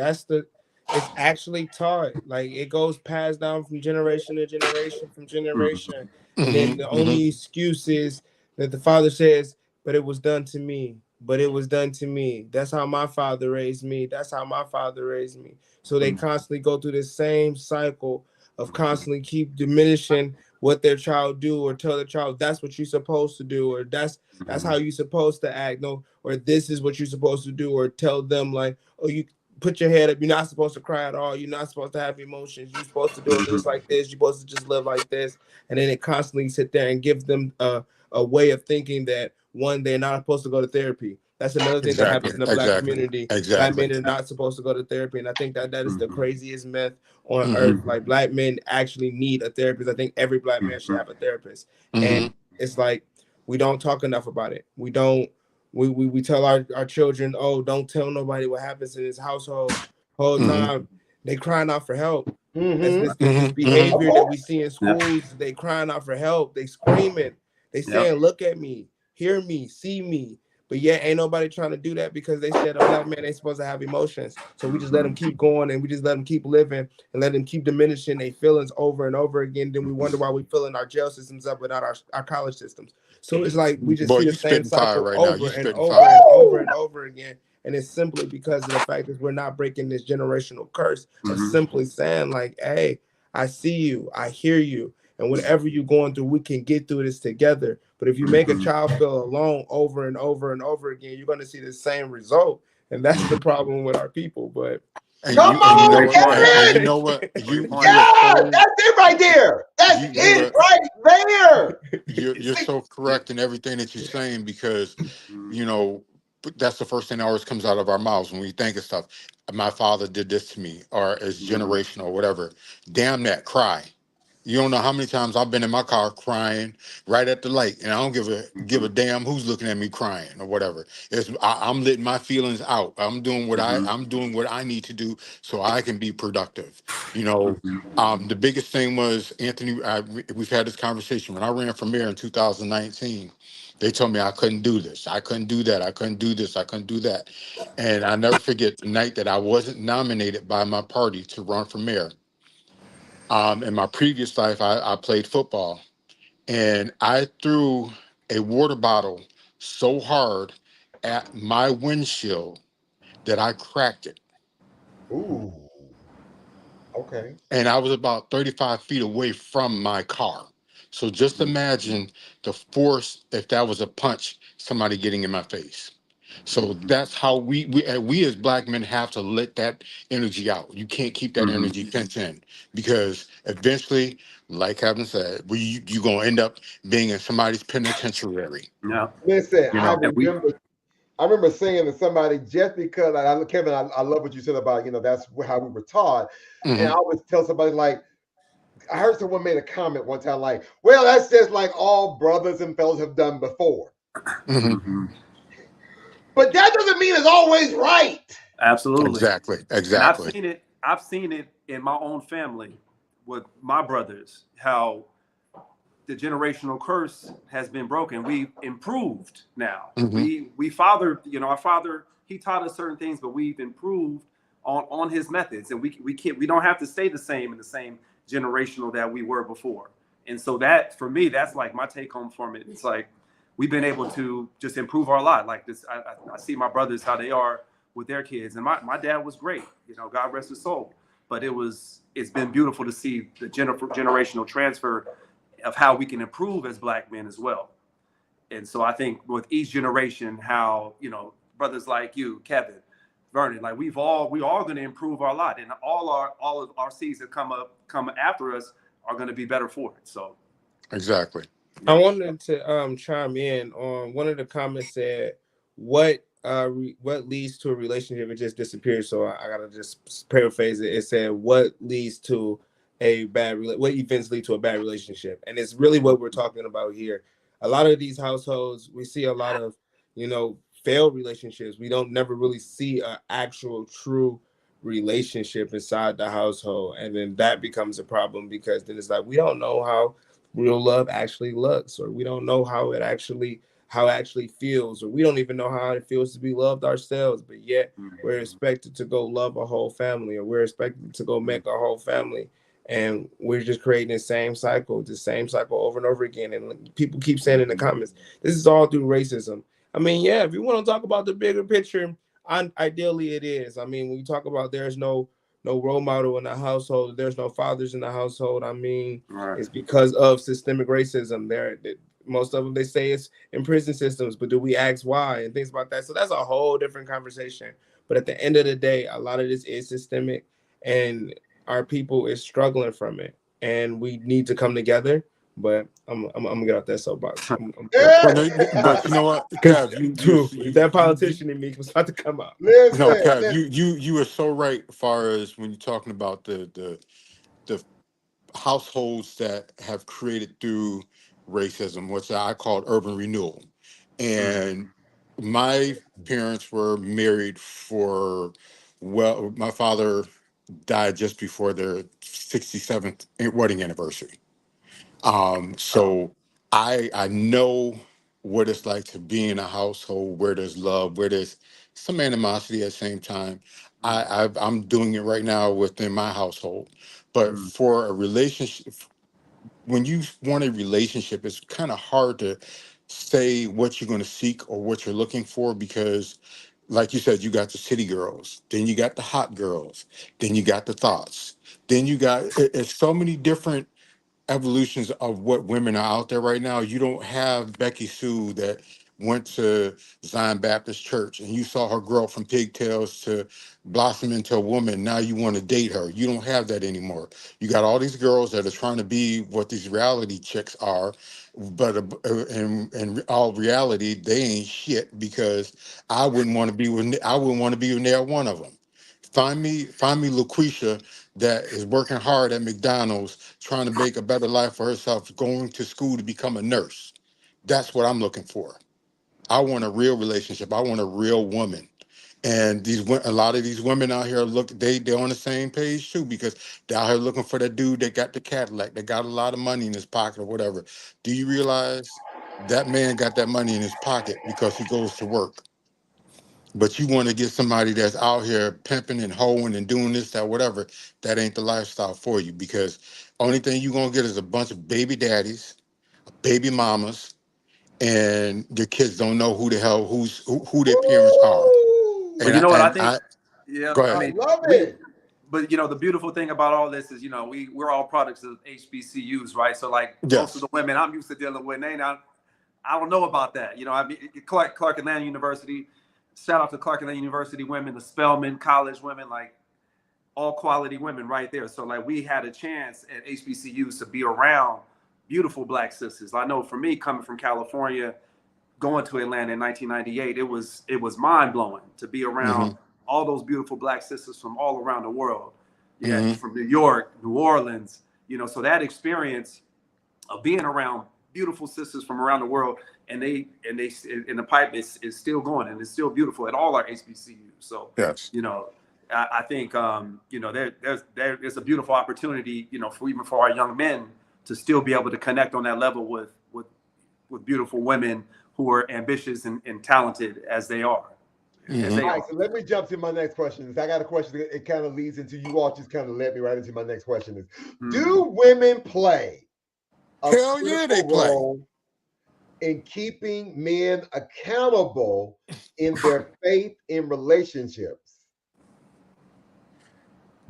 [SPEAKER 3] it's actually taught. Like it goes passed down from generation to generation, from generation. And then the
[SPEAKER 4] Hmm.
[SPEAKER 3] only excuse is that the father says, "But it was done to me. But it was done to me. That's how my father raised me. That's how my father raised me." So they constantly go through this same cycle of constantly keep diminishing what their child do, or tell their child that's what you're supposed to do, or that's how you're supposed to act. No, or this is what you're supposed to do, or tell them like, oh, you put your head up, you're not supposed to cry at all, you're not supposed to have emotions, you're supposed to do this like this, you're supposed to just live like this. And then it constantly sit there and give them a way of thinking that, one, they're not supposed to go to therapy. That's another thing that
[SPEAKER 4] Exactly,
[SPEAKER 3] happens in the Black
[SPEAKER 4] exactly,
[SPEAKER 3] community. Black
[SPEAKER 4] exactly.
[SPEAKER 3] men are not supposed to go to therapy, and I think that is the craziest myth on
[SPEAKER 4] Hmm.
[SPEAKER 3] earth. Like, Black men actually need a therapist. I think every Black man should have a therapist.
[SPEAKER 4] Hmm.
[SPEAKER 3] And it's like, we don't talk enough about it. We don't. We tell our children, oh, don't tell nobody what happens in his household. Whole
[SPEAKER 4] Hmm.
[SPEAKER 3] time they crying out for help. That's
[SPEAKER 2] Mm-hmm.
[SPEAKER 3] this
[SPEAKER 4] Hmm.
[SPEAKER 2] Of
[SPEAKER 3] behavior that we
[SPEAKER 2] course.
[SPEAKER 3] see in
[SPEAKER 1] Yeah.
[SPEAKER 3] schools. They crying out for help. They screaming. They
[SPEAKER 1] Yep.
[SPEAKER 3] saying, look at me, hear me, see me. But yet ain't nobody trying to do that, because they said a Black man ain't supposed to have emotions. So we just let them keep going, and we just let them keep living, and let them keep diminishing their feelings over and over again. Then we wonder why we filling our jail systems up without our college systems. So it's like we just
[SPEAKER 4] Boy,
[SPEAKER 3] see the
[SPEAKER 4] you
[SPEAKER 3] same
[SPEAKER 4] spitting fire
[SPEAKER 3] cycle
[SPEAKER 4] right now. You
[SPEAKER 3] over and
[SPEAKER 4] spitting
[SPEAKER 3] over
[SPEAKER 4] fire.
[SPEAKER 3] and over and
[SPEAKER 2] Woo!
[SPEAKER 3] over again. And it's simply because of the fact that we're not breaking this generational curse of
[SPEAKER 1] Mm-hmm.
[SPEAKER 3] simply saying like, hey, I see you, I hear you, and whatever you're going through, we can get through this together. But if you make a child feel alone over and over and over again, you're going to see the same result. And that's the problem with our people. But
[SPEAKER 2] Come
[SPEAKER 4] And you know
[SPEAKER 2] on,
[SPEAKER 1] Great
[SPEAKER 4] what,
[SPEAKER 1] point.
[SPEAKER 4] and you
[SPEAKER 2] Kevin.
[SPEAKER 4] know what,
[SPEAKER 1] Great point.
[SPEAKER 4] you are
[SPEAKER 2] Yeah,
[SPEAKER 4] so
[SPEAKER 2] that's it right there. That's
[SPEAKER 4] you
[SPEAKER 2] it
[SPEAKER 4] are
[SPEAKER 2] right there.
[SPEAKER 4] you're
[SPEAKER 2] See,
[SPEAKER 4] so correct in everything that you're saying, because
[SPEAKER 1] Mhm.
[SPEAKER 4] you know that's the first thing that always comes out of our mouths when we think of stuff. My father did this to me, or it's generational or whatever. Damn that, cry. You don't know how many times I've been in my car crying right at the light, and I don't give a damn who's looking at me crying or whatever. I'm letting my feelings out. I'm doing what I need to do so I can be productive. You know, the biggest thing was, Anthony. We've had this conversation when I ran for mayor in 2019. They told me I couldn't do this, I couldn't do that, I couldn't do this, I couldn't do that, and I never forget the night that I wasn't nominated by my party to run for mayor. In my previous life, I played football, and I threw a water bottle so hard at my windshield that I cracked it.
[SPEAKER 2] ooh, okay.
[SPEAKER 4] And I was about 35 feet away from my car. So just imagine the force if that was a punch, somebody getting in my face. So that's how we as Black men have to let that energy out. You can't keep that energy pent in, because eventually, like Kevin said, you gonna end up being in somebody's penitentiary.
[SPEAKER 1] Yeah.
[SPEAKER 2] Listen,
[SPEAKER 4] You know.
[SPEAKER 1] And we.
[SPEAKER 2] I remember saying to somebody, just because Kevin, I love what you said about, that's how we were taught. And I
[SPEAKER 4] Hmm.
[SPEAKER 2] always tell somebody, like, I heard someone made a comment one time, like, well, that's just like all brothers and fellows have done before.
[SPEAKER 4] Hmm.
[SPEAKER 1] Mhm.
[SPEAKER 2] But that doesn't mean it's always right.
[SPEAKER 1] Absolutely.
[SPEAKER 4] Exactly.
[SPEAKER 1] And I've
[SPEAKER 4] Exactly.
[SPEAKER 1] seen it. I've seen it in my own family with my brothers. How the generational curse has been broken. We've improved now.
[SPEAKER 4] Hmm.
[SPEAKER 1] We fathered. Our father, he taught us certain things, but we've improved on his methods, and we don't have to stay the same generational that we were before. And so that, for me, that's like my take home from it. It's like we've been able to just improve our lot. Like this, I see my brothers how they are with their kids, and my dad was great, God rest his soul. But it's been beautiful to see the generational transfer of how we can improve as Black men as well. And so I think with each generation, how brothers like you, Kevin, Vernon, like we all going to improve our lot, and all of our seeds that come after us are going to be better for it. So
[SPEAKER 4] Exactly.
[SPEAKER 3] I wanted to chime in on one of the comments said, what leads to a relationship? It just disappeared. So I gotta just paraphrase it. It said, what leads to what events lead to a bad relationship? And it's really what we're talking about here. A lot of these households, we see a lot of, failed relationships. We don't never really see an actual true relationship inside the household. And then that becomes a problem, because then it's like, we don't know how real love actually looks, or we don't know how it actually feels, or we don't even know how it feels to be loved ourselves, but yet we're expected to go love a whole family, or we're expected to go make a whole family, and we're just creating the same cycle over and over again. And people keep saying in the comments, this is all through racism. I mean, yeah, if you want to talk about the bigger picture, ideally it is. I mean, when you talk about there's no role model in the household, there's no fathers in the household, I mean,
[SPEAKER 1] right.
[SPEAKER 3] It's because of systemic racism. Most of them, they say it's in prison systems, but do we ask why and things about that? So that's a whole different conversation. But at the end of the day, a lot of this is systemic, and our people is struggling from it, and we need to come together. But I'm gonna get out that soapbox.
[SPEAKER 4] But you know what, Kev,
[SPEAKER 3] That politician in me was about to come out.
[SPEAKER 4] Kev, you are so right as far as when you're talking about the households that have created through racism, which I call urban renewal. And my parents were married my father died just before their 67th wedding anniversary. So I know what it's like to be in a household where there's love, where there's some animosity at the same time. I'm doing it right now within my household. But for a relationship, when you want a relationship, it's kind of hard to say what you're going to seek or what you're looking for, because like you said, you got the city girls, then you got the hot girls, then you got the thoughts, then you got it's so many different evolutions of what women are out there right now. You don't have Becky Sue that went to Zion Baptist Church and you saw her grow from pigtails to blossom into a woman. Now you want to date her. You don't have that anymore. You got all these girls that are trying to be what these reality chicks are, but in all reality, they ain't shit, because I wouldn't want to be with near one of them. Find me LaQuisha that is working hard at McDonald's, trying to make a better life for herself, going to school to become a nurse. That's what I'm looking for. I want a real relationship. I want a real woman. And a lot of these women out here they're on the same page too, because they're out here looking for that dude that got the Cadillac, that got a lot of money in his pocket or whatever. Do you realize that man got that money in his pocket because he goes to work? But you want to get somebody that's out here pimping and hoeing and doing this, that, whatever. That ain't the lifestyle for you, because only thing you're going to get is a bunch of baby daddies, baby mamas, and your kids don't know who the hell, who their parents are.
[SPEAKER 1] But
[SPEAKER 4] And
[SPEAKER 1] you know what I think?
[SPEAKER 4] I
[SPEAKER 1] Yeah,
[SPEAKER 4] go
[SPEAKER 1] I
[SPEAKER 4] ahead.
[SPEAKER 1] mean,
[SPEAKER 2] love it.
[SPEAKER 1] but the beautiful thing about all this is, we're all products of HBCUs, right? So like most of
[SPEAKER 4] Yes.
[SPEAKER 1] the women I'm used to dealing with, I don't know about that. I mean, Clark Atlanta University, shout out to Clark Atlanta University women, the Spelman College women, like all quality women right there. So like we had a chance at HBCUs to be around beautiful Black sisters. I know for me, coming from California, going to Atlanta in 1998, it was mind blowing to be around all those beautiful Black sisters from all around the world. Yeah, from New York, New Orleans. So that experience of being around beautiful sisters from around the world, and the pipe is still going, and it's still beautiful at all our HBCUs. So
[SPEAKER 4] Yes.
[SPEAKER 1] I think there's a beautiful opportunity, for our young men to still be able to connect on that level with beautiful women who are ambitious and talented as they are. as they
[SPEAKER 2] All right,
[SPEAKER 1] are.
[SPEAKER 2] so let me jump to my next question. I got a question that it kind of leads into, you all just kind of led me right into my next question is, do women play a
[SPEAKER 4] Hell yeah, they
[SPEAKER 2] critical
[SPEAKER 4] play.
[SPEAKER 2] role in keeping men accountable in their faith in relationships?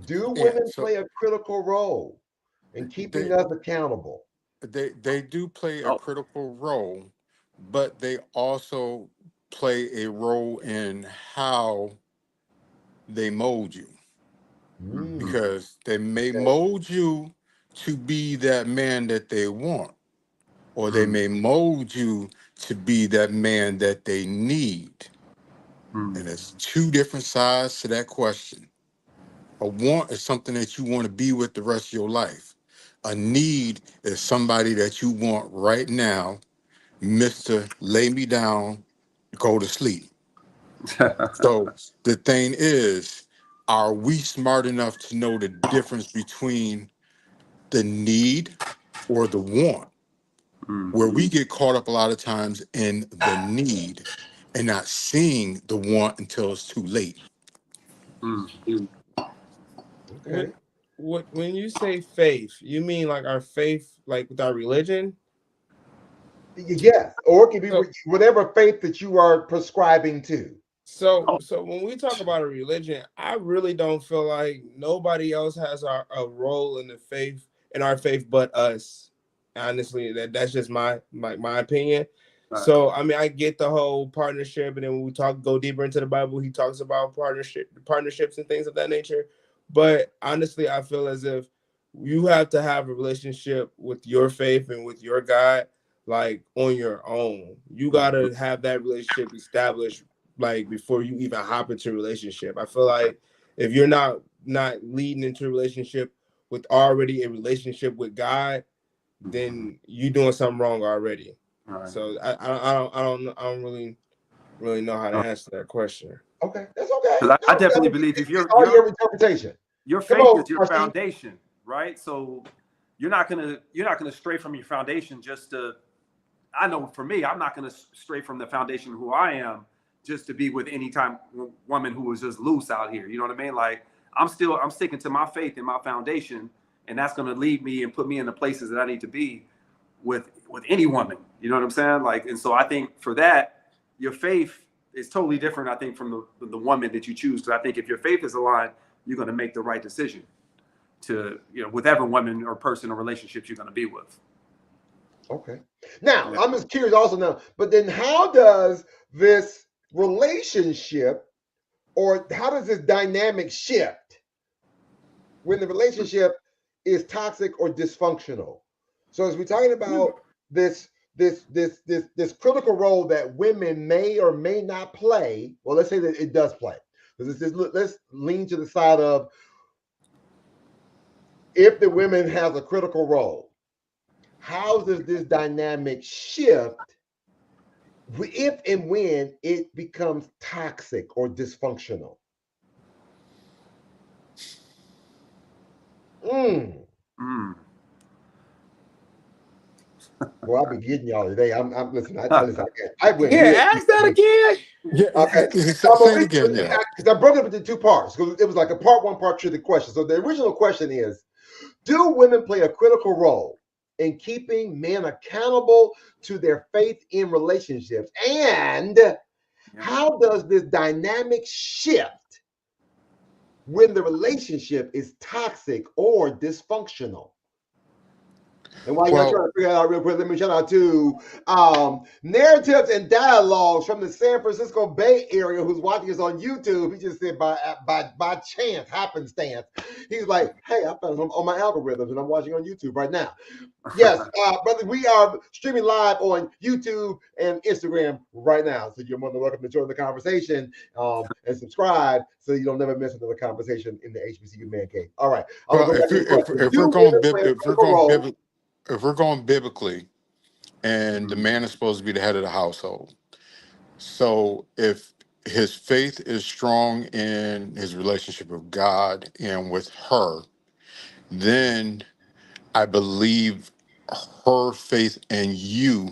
[SPEAKER 2] Do
[SPEAKER 4] Yeah,
[SPEAKER 2] women
[SPEAKER 4] so
[SPEAKER 2] play a critical role in keeping
[SPEAKER 4] they
[SPEAKER 2] us accountable?
[SPEAKER 4] they do play a
[SPEAKER 1] Oh,
[SPEAKER 4] critical role, but they also play a role in how they mold you,
[SPEAKER 2] Mm,
[SPEAKER 4] because they may
[SPEAKER 2] okay.
[SPEAKER 4] mold you to be that man that they want, or they may mold you to be that man that they need. And it's two different sides to that question. A want is something that you want to be with the rest of your life. A need is somebody that you want right now, Mr. Lay me down, go to sleep. So the thing is, are we smart enough to know the difference between the need or the want? Where we get caught up a lot of times in the need and not seeing the want until it's too late.
[SPEAKER 3] What
[SPEAKER 2] Okay.
[SPEAKER 3] when you say faith, you mean like our faith, like with our religion?
[SPEAKER 2] Yes, or it can be
[SPEAKER 3] So
[SPEAKER 2] whatever faith that you are prescribing to.
[SPEAKER 3] so when we talk about a religion, I really don't feel like nobody else has a role in the faith in our faith but us. Honestly, that's just my opinion. So I mean, I get the whole partnership, and then when we go deeper into the Bible, he talks about partnerships and things of that nature. But honestly, I feel as if you have to have a relationship with your faith and with your God, like on your own. You gotta have that relationship established, like before you even hop into a relationship. I feel like if you're not leading into a relationship with already a relationship with God, then you doing something wrong already.
[SPEAKER 1] Right.
[SPEAKER 3] So I don't really know how to answer that question.
[SPEAKER 2] Okay, that's okay.
[SPEAKER 1] Because I
[SPEAKER 2] No, I
[SPEAKER 1] definitely
[SPEAKER 2] mean,
[SPEAKER 1] believe if
[SPEAKER 2] it's all your interpretation.
[SPEAKER 1] your
[SPEAKER 2] Come
[SPEAKER 1] faith is
[SPEAKER 2] on,
[SPEAKER 1] your
[SPEAKER 2] Marcy.
[SPEAKER 1] foundation, right? So you're not gonna stray from your foundation just to. I know for me, I'm not gonna stray from the foundation of who I am just to be with any time woman who is just loose out here. You know what I mean? Like I'm sticking to my faith and my foundation, and that's gonna lead me and put me in the places that I need to be with any woman. You know what I'm saying? Like, and so I think for that, your faith is totally different. I think from the woman that you choose, because I think if your faith is aligned, you're going to make the right decision to whatever woman or person or relationships you're going to be with.
[SPEAKER 2] Okay. Now,
[SPEAKER 1] Yeah.
[SPEAKER 2] I'm just curious also now, but then how does this relationship, or how does this dynamic shift when the relationship is toxic or dysfunctional? So as we're talking about this critical role that women may or may not play, well, let's say that it does play. Let's lean to the side of, if the women has a critical role, how does this dynamic shift if and when it becomes toxic or dysfunctional? Mm.
[SPEAKER 1] Mm.
[SPEAKER 2] Well, I've been getting y'all today. I'm listen. I listen. I went real
[SPEAKER 3] Yeah,
[SPEAKER 2] deep
[SPEAKER 3] ask that
[SPEAKER 2] on this.
[SPEAKER 3] again.
[SPEAKER 2] Okay.
[SPEAKER 4] Yeah,
[SPEAKER 2] But
[SPEAKER 4] say it again. Yeah.
[SPEAKER 2] because I broke it up into two parts. Because it was like a part one, part two of the question. So the original question is, do women play a critical role in keeping men accountable to their faith in relationships? And how does this dynamic shift when the relationship is toxic or dysfunctional? And while y'all
[SPEAKER 4] Well,
[SPEAKER 2] trying to figure that out real quick, let me shout out to Narratives and Dialogues from the San Francisco Bay Area, who's watching us on YouTube. He just said by chance, happenstance. He's like, hey, I found him on my algorithms and I'm watching on YouTube right now. Yes, brother, we are streaming live on YouTube and Instagram right now. So you're more than welcome to join the conversation and subscribe so you don't never miss another conversation in the HBCU Man Cave. All right, I'm
[SPEAKER 4] well,
[SPEAKER 2] gonna go back to the question.
[SPEAKER 4] if we're
[SPEAKER 2] Do
[SPEAKER 4] going
[SPEAKER 2] women play a
[SPEAKER 4] if we're
[SPEAKER 2] critical
[SPEAKER 4] going
[SPEAKER 2] role?
[SPEAKER 4] if we're going biblically, and the man is supposed to be the head of the household, so if his faith is strong in his relationship with God and with her, then I believe her faith in you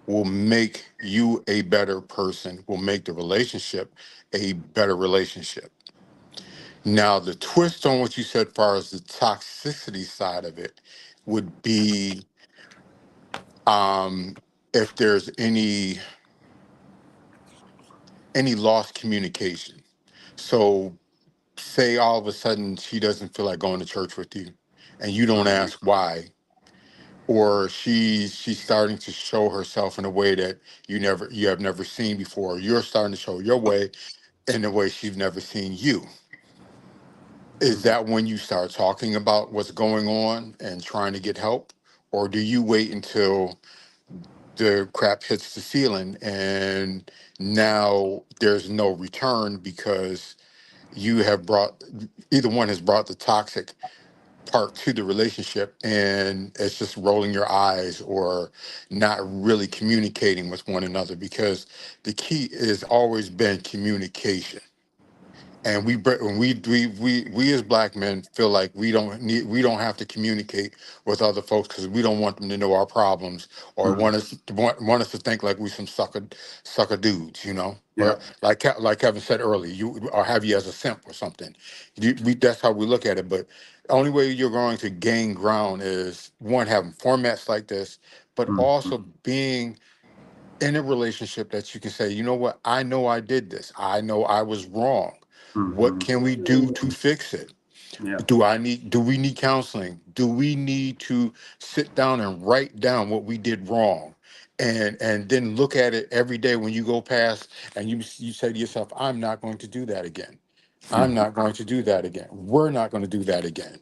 [SPEAKER 4] will make you a better person, will make the relationship a better relationship. Now, the twist on what you said, as far as the toxicity side of it, would be um, if there's any lost communication. So, say all of a sudden she doesn't feel like going to church with you, and you don't
[SPEAKER 1] Mhm.
[SPEAKER 4] ask why, or she's starting to show herself in a way that you have never seen before. You're starting to show your way in a way she's never seen you. Is that when you start talking about what's going on and trying to get help? Or do you wait until the crap hits the ceiling and now there's no return because you have brought, either one has brought the toxic part to the relationship and it's just rolling your eyes or not really communicating with one another? Because the key has always been communication. And we as black men feel like we don't have to communicate with other folks because we don't want them to know our problems or
[SPEAKER 1] Mhm.
[SPEAKER 4] want us to think like we some sucker dudes, you know.
[SPEAKER 1] Yeah.
[SPEAKER 4] Or like Kevin said earlier, you or have you as a simp or something. That's how we look at it. But the only way you're going to gain ground is one, having formats like this, but
[SPEAKER 1] Mhm.
[SPEAKER 4] also being in a relationship that you can say, you know what, I know I did this. I know I was wrong. What
[SPEAKER 1] Mhm.
[SPEAKER 4] can we do to fix it?
[SPEAKER 1] Yeah.
[SPEAKER 4] Do we need counseling? Do we need to sit down and write down what we did wrong? And then look at it every day when you go past and you say to yourself, I'm not going to do that again. I'm
[SPEAKER 1] Mhm.
[SPEAKER 4] not going to do that again. We're not going to do that again.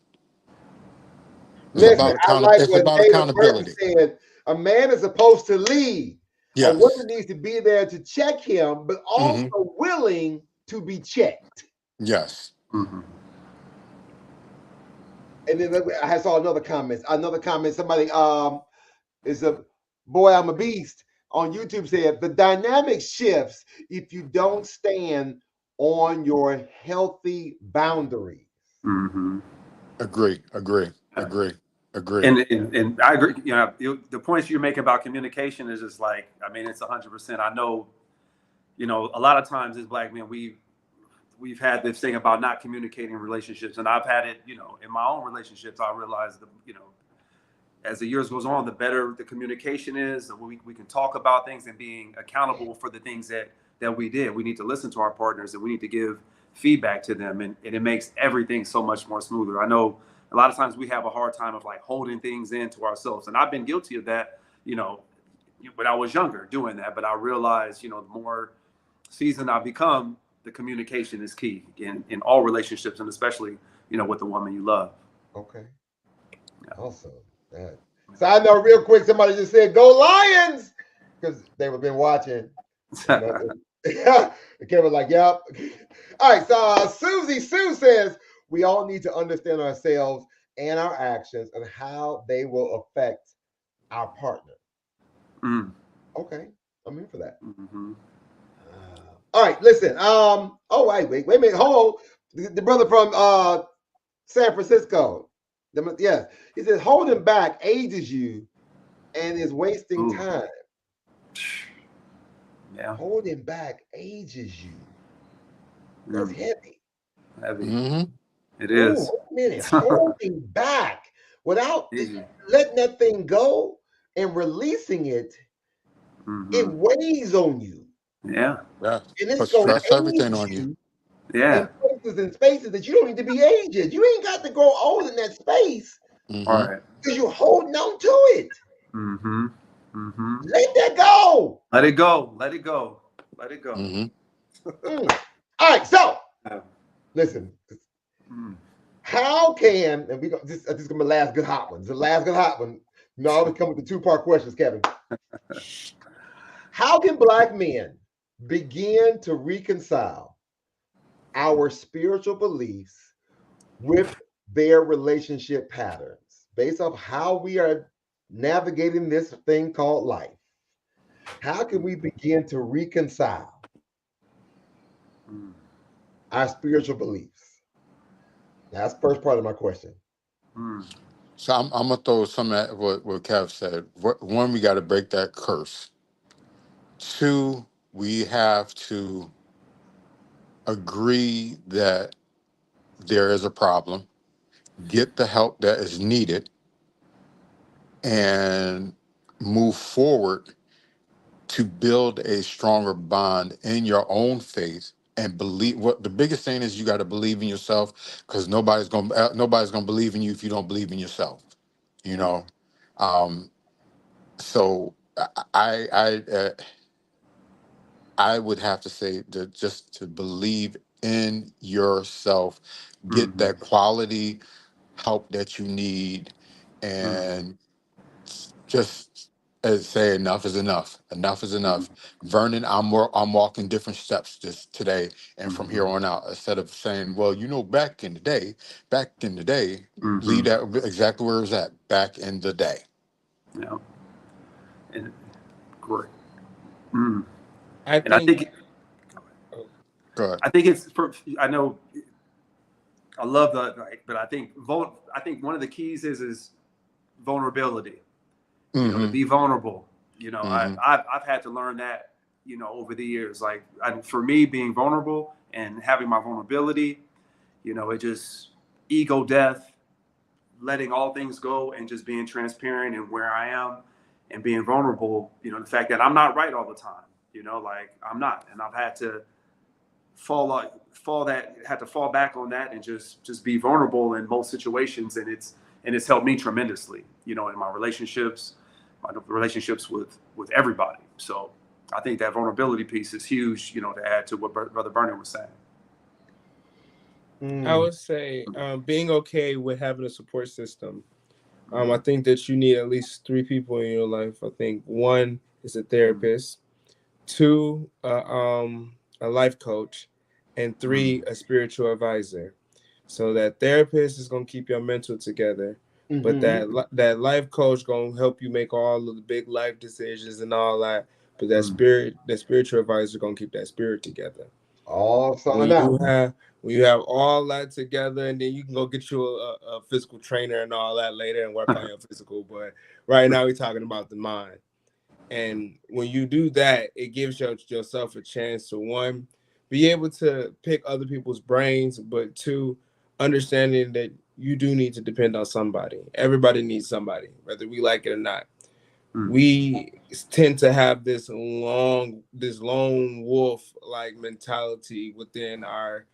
[SPEAKER 2] Listen, I like
[SPEAKER 4] It's
[SPEAKER 2] what
[SPEAKER 4] about
[SPEAKER 2] David Burton
[SPEAKER 4] accountability.
[SPEAKER 2] said. A man is supposed to lead. A
[SPEAKER 4] Yes.
[SPEAKER 2] woman needs to be there to check him, but also
[SPEAKER 4] Hmm.
[SPEAKER 2] willing to be checked.
[SPEAKER 4] Yes.
[SPEAKER 1] Mhm.
[SPEAKER 2] And then I saw another comment. Another comment. Somebody is a boy. I'm a beast on YouTube said the dynamic shifts if you don't stand on your healthy boundaries.
[SPEAKER 1] Mhm.
[SPEAKER 4] Agree. Agree.
[SPEAKER 1] Yeah.
[SPEAKER 4] Agree. Agree.
[SPEAKER 1] And I agree. You know, the points you're making about communication is just like, I mean, it's 100%. I know, you know, a lot of times as black men, we've had this thing about not communicating in relationships, and I've had it, you know, in my own relationships. I realized that, you know, as the years goes on, the better the communication is, the we can talk about things and being accountable for the things that we did. We need to listen to our partners and we need to give feedback to them, and it makes everything so much more smoother. I know a lot of times we have a hard time of like holding things in to ourselves, and I've been guilty of that, you know, when I was younger doing that. But I realized, you know, the more seasoned I become, the communication is key in all relationships, and especially, you know, with the woman you love.
[SPEAKER 2] Okay, awesome. That. Side note, real quick, somebody just said, "Go Lions," because they were been watching. And Kevin was like, "Yep." All right, so Susie Sue says we all need to understand ourselves and our actions and how they will affect our partner.
[SPEAKER 1] Mm.
[SPEAKER 2] Okay, I'm in for that.
[SPEAKER 1] Mm-hmm.
[SPEAKER 2] All right, listen. Oh wait a minute. Hold on. The brother from San Francisco. Yes, he says holding back ages you and is wasting
[SPEAKER 1] Ooh.
[SPEAKER 2] time.
[SPEAKER 1] Yeah.
[SPEAKER 2] Holding back ages you. That's
[SPEAKER 1] Mm.
[SPEAKER 2] heavy.
[SPEAKER 1] Heavy.
[SPEAKER 4] Hmm.
[SPEAKER 1] It
[SPEAKER 2] Oh,
[SPEAKER 1] is.
[SPEAKER 2] wait a minute. Holding back without
[SPEAKER 1] Easy.
[SPEAKER 2] letting that thing go and releasing it, it
[SPEAKER 1] Mm-hmm.
[SPEAKER 2] weighs on you.
[SPEAKER 1] Yeah.
[SPEAKER 4] Yeah.
[SPEAKER 2] And it's
[SPEAKER 4] Put
[SPEAKER 2] going
[SPEAKER 4] stress
[SPEAKER 2] to
[SPEAKER 4] everything
[SPEAKER 2] age
[SPEAKER 4] on you.
[SPEAKER 2] you in
[SPEAKER 1] Yeah.
[SPEAKER 2] places and spaces that you don't need to be aged. You ain't got to grow old in that space
[SPEAKER 1] All
[SPEAKER 4] Hmm.
[SPEAKER 1] right.
[SPEAKER 2] because you're holding on to it.
[SPEAKER 1] Mm-hmm. Mm-hmm.
[SPEAKER 2] Let that go.
[SPEAKER 1] Let it go. Let it go. Let it go.
[SPEAKER 4] Hmm.
[SPEAKER 2] Mm. All right, so
[SPEAKER 1] Yeah.
[SPEAKER 2] listen,
[SPEAKER 1] Mm.
[SPEAKER 2] how can, and we go, this is gonna be the last good hot one. It's the last good hot one. You know, I always come with the two-part questions, Kevin. How can black men begin to reconcile our spiritual beliefs with their relationship patterns based off how we are navigating this thing called life? How can we begin to reconcile
[SPEAKER 1] Mm.
[SPEAKER 2] our spiritual beliefs? That's the first part of my question.
[SPEAKER 1] Mm.
[SPEAKER 4] So I'm gonna throw some at what Kev said. One, we got to break that curse. Two, we have to agree that there is a problem, get the help that is needed, and move forward to build a stronger bond in your own faith and believe. What the biggest thing is, you got to believe in yourself, because nobody's gonna believe in you if you don't believe in yourself. You know, um, so I would have to say that just to believe in yourself, get
[SPEAKER 1] Mm-hmm.
[SPEAKER 4] that quality help that you need,
[SPEAKER 1] Mm-hmm.
[SPEAKER 4] and just as say enough is enough. Enough is enough. Vernon, I'm walking different steps just today and from
[SPEAKER 1] Mm-hmm.
[SPEAKER 4] here on out. Instead of saying, well, back in the day,
[SPEAKER 1] Mm-hmm.
[SPEAKER 4] leave that exactly where it's at. Back in the day.
[SPEAKER 1] Yeah. And great. Mm.
[SPEAKER 3] I
[SPEAKER 1] And I
[SPEAKER 3] think.
[SPEAKER 1] think
[SPEAKER 3] Oh,
[SPEAKER 4] Good.
[SPEAKER 1] I think it's for. I know I love the like, but I think one of the keys is vulnerability. To
[SPEAKER 4] Mm-hmm.
[SPEAKER 1] be vulnerable.
[SPEAKER 4] Mm-hmm.
[SPEAKER 1] I've had to learn that. Over the years, like for me, being vulnerable and having my vulnerability. It just ego death, letting all things go, and just being transparent and where I am, and being vulnerable. The fact that I'm not right all the time. Like I'm not, and I've had to had to fall back on that and just be vulnerable in most situations, and it's helped me tremendously, in my relationships with everybody. So I think that vulnerability piece is huge, to add to what Brother Bernard was saying.
[SPEAKER 3] I
[SPEAKER 2] Mm.
[SPEAKER 3] would say being okay with having a support system. I think that you need at least three people in your life. I think one is a therapist, two, a life coach, and three, a spiritual advisor. So that therapist is gonna keep your mental together, but
[SPEAKER 2] Mm-hmm.
[SPEAKER 3] that life coach gonna help you make all of the big life decisions and all that. But that spiritual advisor gonna keep that spirit together.
[SPEAKER 2] All
[SPEAKER 3] When
[SPEAKER 2] something out.
[SPEAKER 3] you have all that together, and then you can go get you a physical trainer and all that later and work on your physical. But right now we're talking about the mind. And when you do that, it gives yourself a chance to, one, be able to pick other people's brains, but two, understanding that you do need to depend on somebody. Everybody needs somebody, whether we like it or not. We tend to have this lone wolf like mentality within our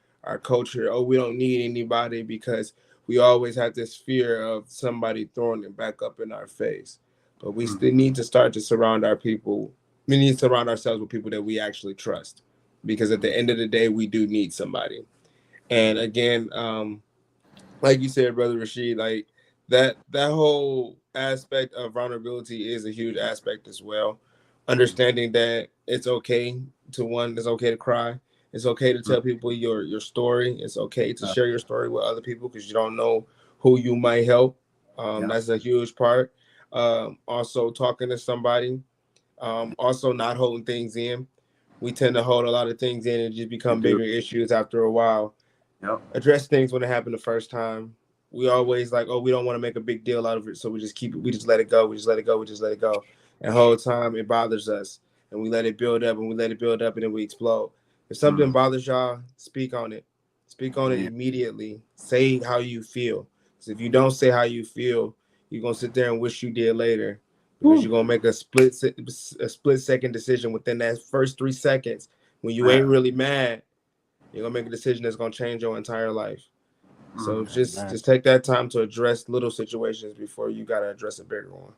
[SPEAKER 3] culture. Oh, we don't need anybody, because we always have this fear of somebody throwing it back up in our face. But we still need to start to surround our people. We need to surround ourselves with people that we actually trust, because at the end of the day, we do need somebody. And again, like you said, brother Rashid, like that whole aspect of vulnerability is a huge aspect as well. Understanding that it's okay it's okay to cry. It's okay to tell people your story. It's okay to share your story with other people, because you don't know who you might help.
[SPEAKER 1] Yeah.
[SPEAKER 3] That's a huge part. Also talking to somebody. Also not holding things in. We tend to hold a lot of things in and just
[SPEAKER 1] You
[SPEAKER 3] become
[SPEAKER 1] do.
[SPEAKER 3] bigger issues after a while.
[SPEAKER 1] Yep.
[SPEAKER 3] Address things when it happened the first time. We always like, oh, we don't want to make a big deal out of it, so we just keep it. We just let it go. We just let it go. We just let it go. And the whole time it bothers us, and we let it build up, and we let it build up, and then we explode. If something bothers y'all, speak on it. Speak on it
[SPEAKER 1] Yeah.
[SPEAKER 3] immediately. Say how you feel. Because if you don't say how you feel, you're gonna sit there and wish you did later, because you're gonna make a split second decision within that first 3 seconds when you ain't really mad. You're gonna make a decision that's gonna change your entire life. So
[SPEAKER 4] Amen.
[SPEAKER 3] just take that time to address little situations before you gotta address a bigger one.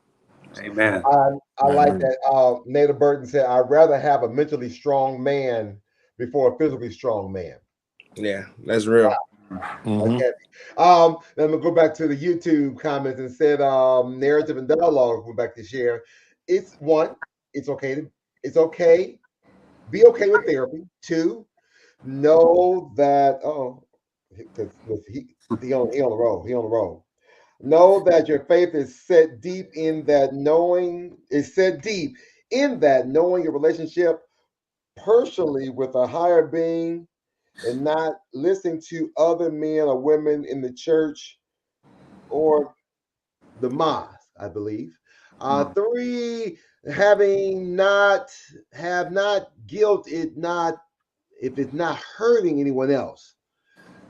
[SPEAKER 1] Amen.
[SPEAKER 2] I like
[SPEAKER 4] Amen.
[SPEAKER 2] that. Native Burton said, "I'd rather have a mentally strong man before a physically strong man."
[SPEAKER 3] Yeah, that's real.
[SPEAKER 4] Mm-hmm.
[SPEAKER 2] Okay. Then we'll go back to the YouTube comments and said, narrative and dialogue. We're back to share. It's one. It's okay to. It's okay. Be okay with therapy. Two. Know that. Oh, because he on the road. He on the road. Know that your faith is set deep in that knowing is set deep in that knowing your relationship personally with a higher being, and not listening to other men or women in the church or the mosque, I believe. Three, having not have not guilt it not if it's not hurting anyone else.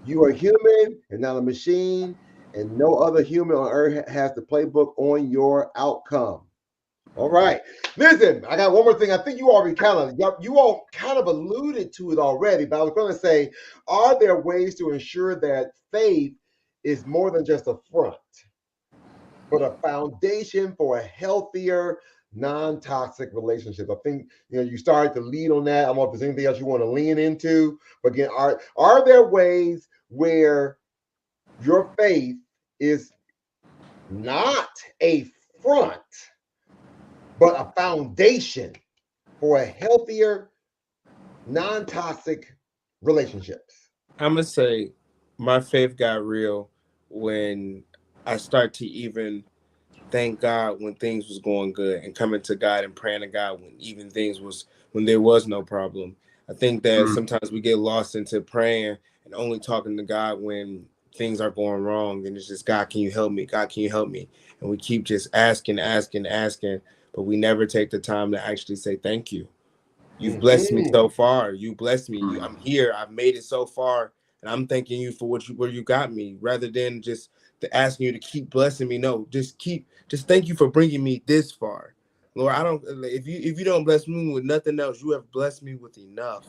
[SPEAKER 2] You are human and not a machine, and no other human on earth has the playbook on your outcome. All right. Listen, I got one more thing. I think you all kind of alluded to it already, but I was going to say, are there ways to ensure that faith is more than just a front, but a foundation for a healthier, non-toxic relationship? I think you started to lead on that. I don't know if there's anything else you want to lean into. But again, are there ways where your faith is not a front, but a foundation for a healthier, non-toxic relationships?
[SPEAKER 3] I'm gonna say my faith got real when I start to even thank God when things was going good and coming to God and praying to God when even things was when there was no problem. I think that
[SPEAKER 1] Mm.
[SPEAKER 3] sometimes we get lost into praying and only talking to God when things are going wrong and it's just God, can you help me? God, can you help me? And we keep just asking, but we never take the time to actually say thank you. You've blessed me
[SPEAKER 2] Mm-hmm.
[SPEAKER 3] so far. You blessed me.
[SPEAKER 1] Mm.
[SPEAKER 3] I'm here. I've made it so far, and I'm thanking you for where you got me. Rather than just asking you to keep blessing me, no, just thank you for bringing me this far, Lord. I don't if you don't bless me with nothing else, you have blessed me with enough.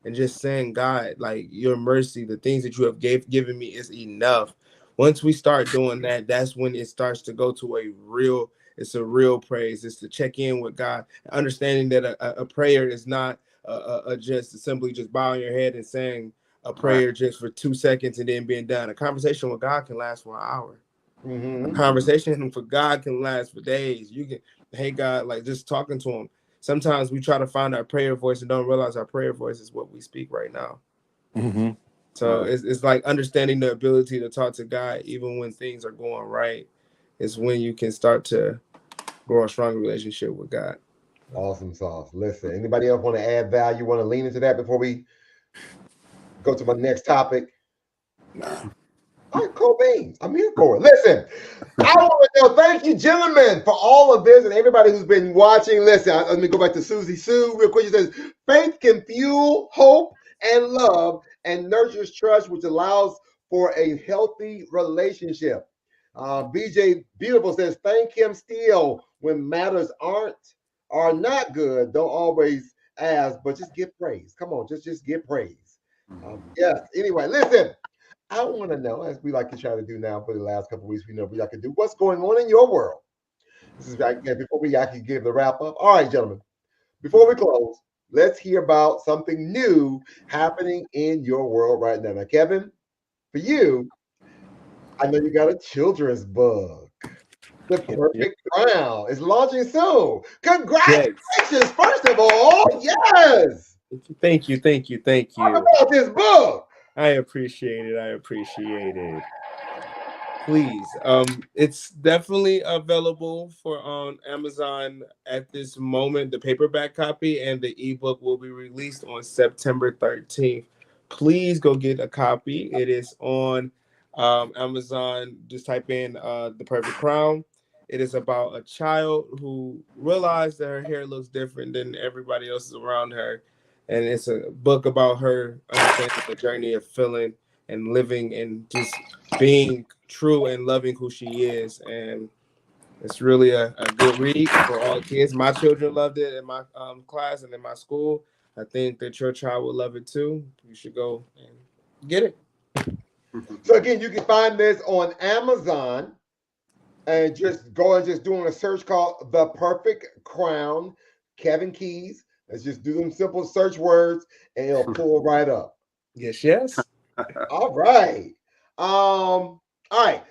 [SPEAKER 3] And just saying, God, like your mercy, the things that you have given me is enough. Once we start doing that, that's when it starts to go to it's a real praise. It's to check in with God, understanding that a prayer is not just simply just bowing your head and saying a
[SPEAKER 1] Right.
[SPEAKER 3] prayer just for 2 seconds and then being done. A conversation with God can last for an hour. A
[SPEAKER 2] Mm-hmm.
[SPEAKER 3] conversation for God can last for days. You can, hey God, like just talking to him. Sometimes we try to find our prayer voice and don't realize our prayer voice is what we speak right now.
[SPEAKER 4] Mm-hmm.
[SPEAKER 3] So
[SPEAKER 1] Right.
[SPEAKER 3] it's like understanding the ability to talk to God even when things are going right is when you can start to grow a strong relationship with God.
[SPEAKER 2] Awesome sauce. Listen, anybody else want to add value? Want to lean into that before we go to my next topic?
[SPEAKER 4] Nah.
[SPEAKER 2] All right, cool beans. I'm here for it. Listen, I want to know, thank you, gentlemen, for all of this and everybody who's been watching. Listen, let me go back to Susie Sue real quick. She says, faith can fuel hope and love and nurtures trust, which allows for a healthy relationship. BJ Beautiful says, thank him still when matters are not good. Don't always ask, but just give praise. Come on, just give praise. Yes. Anyway, listen. I want to know, as we like to try to do now for the last couple of weeks, we know we like to do what's going on in your world. This is before we actually give the wrap up. All right, gentlemen, before we close, let's hear about something new happening in your world right now. Now, Kevin, for you, I know you got a children's book. The
[SPEAKER 3] Yep, yep.
[SPEAKER 2] Perfect Crown is launching soon.
[SPEAKER 3] Yes.
[SPEAKER 2] Congratulations, first of all. Yes.
[SPEAKER 3] Thank you. Thank you. Thank
[SPEAKER 2] Talk
[SPEAKER 3] you.
[SPEAKER 2] about this book.
[SPEAKER 3] I appreciate it. I appreciate it. Please. It's definitely available for on Amazon at this moment. The paperback copy and the ebook will be released on September 13th. Please go get a copy. It is on Amazon. Just type in The Perfect Crown. It is about a child who realized that her hair looks different than everybody else's around her. And it's a book about her understanding the journey of feeling and living and just being true and loving who she is. And it's really a good read for all kids. My children loved it in my class and in my school. I think that your child will love it too. You should go and get it.
[SPEAKER 2] So again, you can find this on Amazon and just go and just doing a search called The Perfect Crown, Kevin Keys. Let's just do them simple search words and it'll pull right up.
[SPEAKER 3] Yes, yes.
[SPEAKER 2] All right. All right.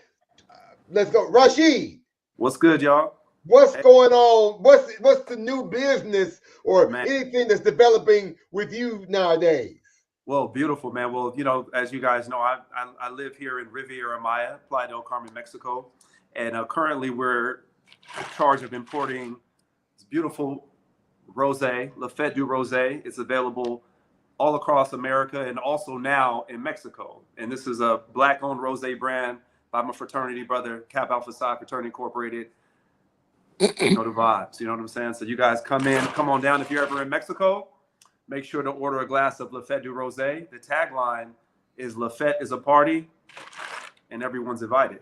[SPEAKER 2] Let's go. Rashid,
[SPEAKER 1] What's good, y'all?
[SPEAKER 2] what's
[SPEAKER 1] Hey,
[SPEAKER 2] going on? What's the new business or
[SPEAKER 1] man.
[SPEAKER 2] anything that's developing with you nowadays?
[SPEAKER 1] Well, beautiful, man. Well, as you guys know, I live here in Riviera Maya, Playa del Carmen, Mexico, and currently we're in charge of importing this beautiful rosé, La Fête du Rosé. It's available all across America and also now in Mexico. And this is a black-owned rosé brand by my fraternity brother, Kappa Alpha Psi Fraternity Incorporated. You know the vibes. You know what I'm saying? So you guys come on down. If you're ever in Mexico, make sure to order a glass of Lafette du Rosé. The tagline is Lafette is a party and everyone's invited.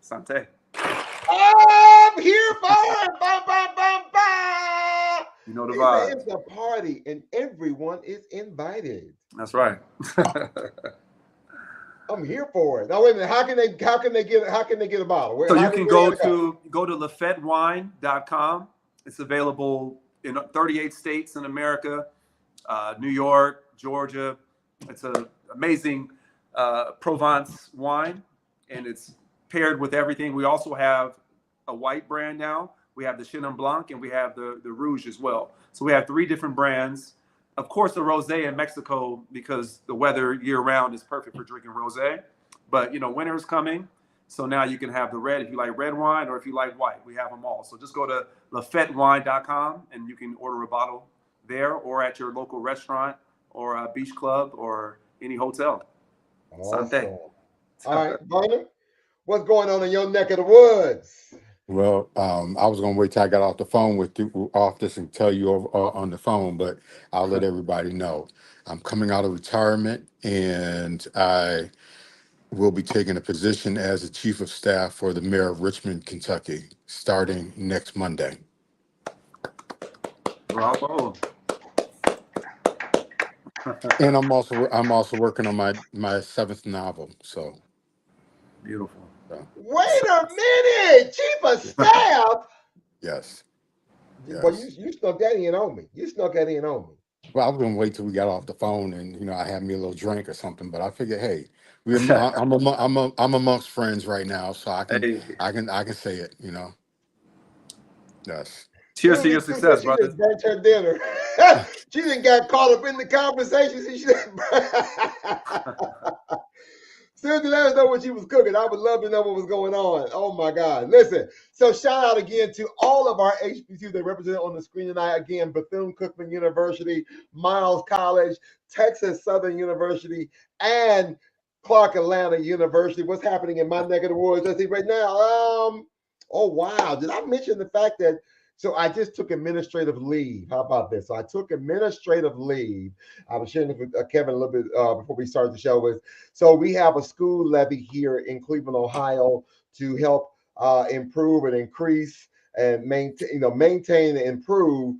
[SPEAKER 1] Santé.
[SPEAKER 2] I'm here for it. Ba, ba, ba, ba.
[SPEAKER 1] You know the
[SPEAKER 2] He said
[SPEAKER 1] vibes.
[SPEAKER 2] it's a party and everyone is invited.
[SPEAKER 1] That's right.
[SPEAKER 2] I'm here for it. Now wait a minute. How can they get a bottle?
[SPEAKER 1] So you can go to lafettewine.com. It's available in 38 states in America, New York, Georgia. It's an amazing Provence wine, and it's paired with everything. We also have a white brand now. We have the Chenin Blanc, and we have the Rouge as well. So we have 3 different brands. Of course, the rosé in Mexico, because the weather year-round is perfect for drinking rosé. But, winter is coming. So now you can have the red if you like red wine, or if you like white. We have them all. So just go to lafettewine.com, and you can order a bottle there or at your local restaurant or a beach club or any hotel.
[SPEAKER 2] Awesome.
[SPEAKER 1] Santé.
[SPEAKER 2] All right, Vernon, what's going on in your neck of the woods?
[SPEAKER 4] Well, I was gonna wait till I got off the phone with you off this and tell you on the phone, but I'll let everybody know. I'm coming out of retirement, and I will be taking a position as the chief of staff for the mayor of Richmond, Kentucky, starting next Monday.
[SPEAKER 1] Bravo.
[SPEAKER 4] And I'm also working on my 7th novel. So
[SPEAKER 1] Beautiful.
[SPEAKER 2] Wait a minute, chief of staff.
[SPEAKER 4] Yes.
[SPEAKER 2] Well, you snuck that in on me.
[SPEAKER 4] Well, I was gonna wait till we got off the phone, and I had me a little drink or something. But I figured, hey, I'm amongst friends right now, so I can say it. Yes.
[SPEAKER 1] Cheers to your success,
[SPEAKER 2] she
[SPEAKER 1] brother.
[SPEAKER 2] just burnt her dinner. She didn't got caught up in the conversation. Seriously, let us know what she was cooking. I would love to know what was going on. Oh my God. Listen, so shout out again to all of our HBCUs that represented on the screen tonight. Again, Bethune-Cookman University, Miles College, Texas Southern University, and Clark Atlanta University. What's happening in my neck of the woods? Let's see right now. Oh wow. Did I mention the fact that I just took administrative leave? How about this? So I took administrative leave. I was sharing this with Kevin a little bit before we started the show. So we have a school levy here in Cleveland, Ohio, to help improve and increase and maintain and improve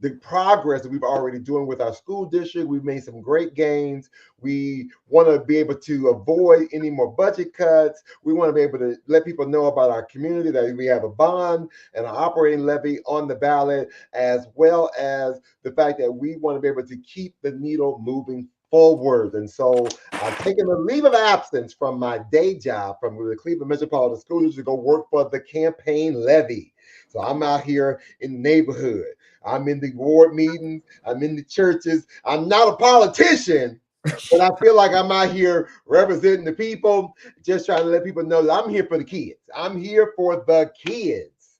[SPEAKER 2] the progress that we've already doing with our school district. We've made some great gains. We want to be able to avoid any more budget cuts. We want to be able to let people know about our community, that we have a bond and an operating levy on the ballot, as well as the fact that we want to be able to keep the needle moving forward. And so I've taken a leave of absence from my day job from the Cleveland Metropolitan School District to go work for the campaign levy. So I'm out here in the neighborhood. I'm in the ward meetings. I'm in the churches. I'm not a politician, but I feel like I'm out here representing the people, just trying to let people know that I'm here for the kids. I'm here for the kids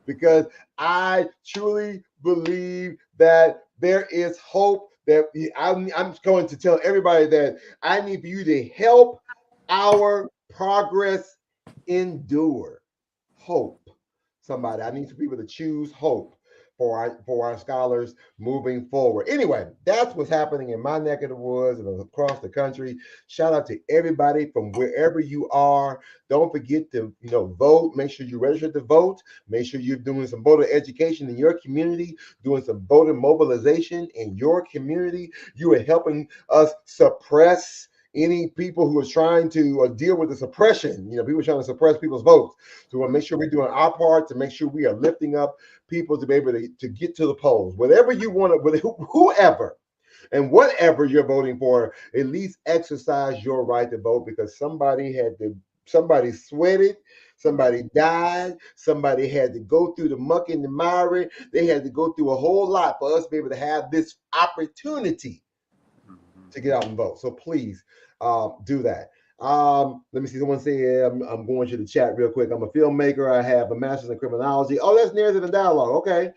[SPEAKER 2] because I truly believe that there is hope. That I'm going to tell everybody that I need for you to help our progress endure. Hope. Somebody, I need for people to choose hope for our scholars moving forward. Anyway, that's what's happening in my neck of the woods and across the country. Shout out to everybody from wherever you are. Don't forget to vote. Make sure you register to vote. Make sure you're doing some voter education in your community, doing some voter mobilization in your community. You are helping us suppress any people who are trying to deal with the suppression. People trying to suppress people's votes. So we want to make sure we're doing our part to make sure we are lifting up people to be able to get to the polls. Whatever you want to, whoever and whatever you're voting for, at least exercise your right to vote, because somebody sweated, somebody died, somebody had to go through the muck and the mire. They had to go through a whole lot for us to be able to have this opportunity to get out and vote. So please do that. Let me see. Someone say I'm going to the chat real quick. I'm a filmmaker. I have a master's in criminology. Oh, that's narrative and dialogue. Okay.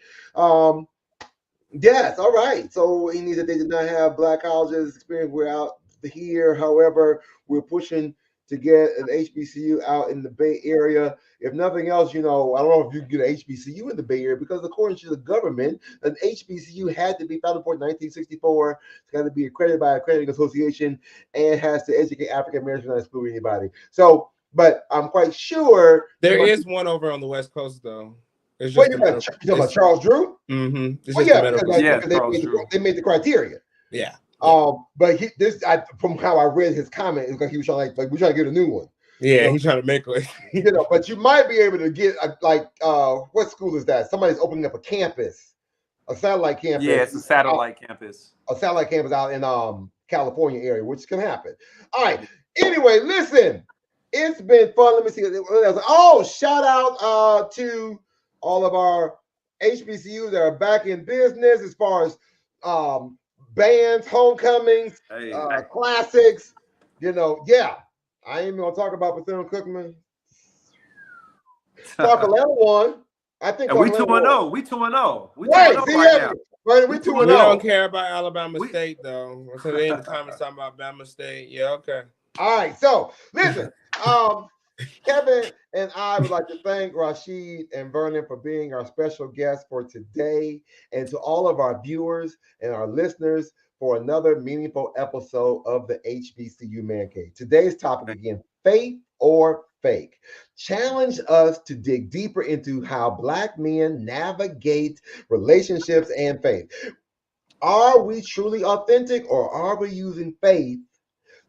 [SPEAKER 2] Yes. All right. So he needs that they did not have Black colleges experience. We're out here. However, we're pushing to get an HBCU out in the Bay Area. If nothing else, I don't know if you can get an HBCU in the Bay Area because according to the government, an HBCU had to be founded in 1964. It's got to be accredited by an accrediting association and has to educate African Americans, not exclude anybody. So, but I'm quite sure
[SPEAKER 3] there is one over on the West Coast though. It's
[SPEAKER 2] What
[SPEAKER 3] just
[SPEAKER 2] you talking about, Charles Drew?
[SPEAKER 3] Mm-hmm. It's
[SPEAKER 2] Well,
[SPEAKER 3] just
[SPEAKER 2] yeah,
[SPEAKER 3] the medical.
[SPEAKER 2] because they made the criteria.
[SPEAKER 3] Yeah.
[SPEAKER 2] But from how I read his comment, it's like he was trying like we're trying to get a new one.
[SPEAKER 3] Yeah, he's trying to make it.
[SPEAKER 2] But you might be able to get what school is that? Somebody's opening up a campus, a satellite campus.
[SPEAKER 1] Yeah, it's a satellite campus.
[SPEAKER 2] A satellite campus out in California area, which can happen. All right. Anyway, listen, it's been fun. Let me see. Oh, shout out to all of our HBCUs that are back in business as far as bands, homecomings, classics. Yeah. I ain't gonna talk about Bethune Cookman. Clark Atlanta won. I think
[SPEAKER 1] we 2-0. We 2-0. We 2-0
[SPEAKER 2] right now. Right, we 2-0.
[SPEAKER 3] We don't care about Alabama State though. So they in the comments talking about Bama State. Yeah, okay.
[SPEAKER 2] All right. So listen, Kevin and I would like to thank Rashid and Vernon for being our special guests for today, and to all of our viewers and our listeners for another meaningful episode of the HBCU Man Cave. Today's topic again, faith or fake. Challenge us to dig deeper into how Black men navigate relationships and faith. Are we truly authentic, or are we using faith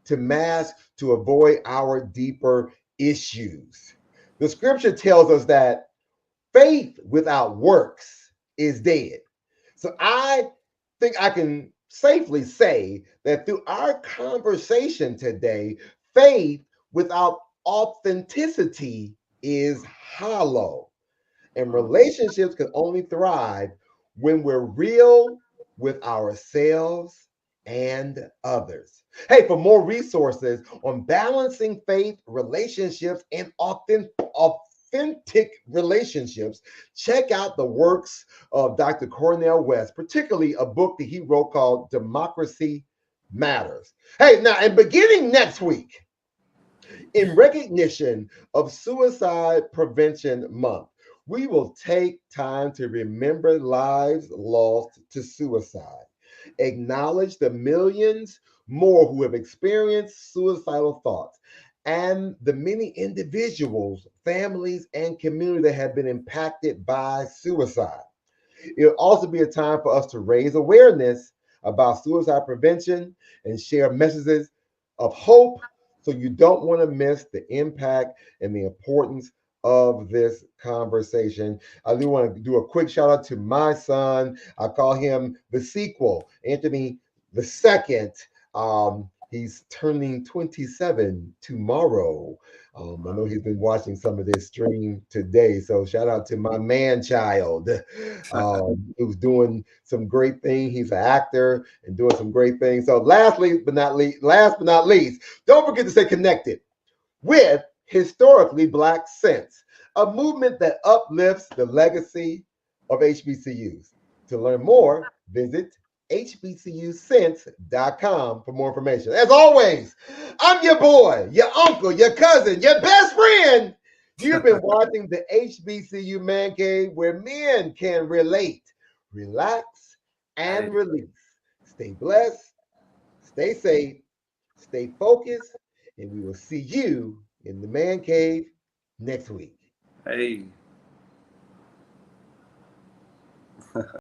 [SPEAKER 2] to mask to avoid our deeper issues? The scripture tells us that faith without works is dead. So I think I can safely say that through our conversation today, faith without authenticity is hollow. And relationships can only thrive when we're real with ourselves and others. Hey, for more resources on balancing faith, relationships, and authentic relationships, check out the works of Dr. Cornel West, particularly a book that he wrote called Democracy Matters. Hey, now, and beginning next week, in recognition of Suicide Prevention Month, we will take time to remember lives lost to suicide, acknowledge the millions more who have experienced suicidal thoughts, and the many individuals, families, and communities that have been impacted by suicide. It'll also be a time for us to raise awareness about suicide prevention and share messages of hope, so you don't want to miss the impact and the importance of this conversation. I do want to do a quick shout out to my son. I call him the sequel, Anthony the Second. He's turning 27 tomorrow. I know he's been watching some of this stream today. So shout out to my man child, who's doing some great things. He's an actor and doing some great things. So last but not least, don't forget to stay connected with Historically Black Sense, a movement that uplifts the legacy of HBCUs. To learn more, visit HBCUsense.com for more information. As always, I'm your boy, your uncle, your cousin, your best friend. You've been watching the HBCU Man Cave, where men can relate, relax, and release. Stay blessed, stay safe, stay focused, and we will see you in the Man Cave next week.
[SPEAKER 1] Hey.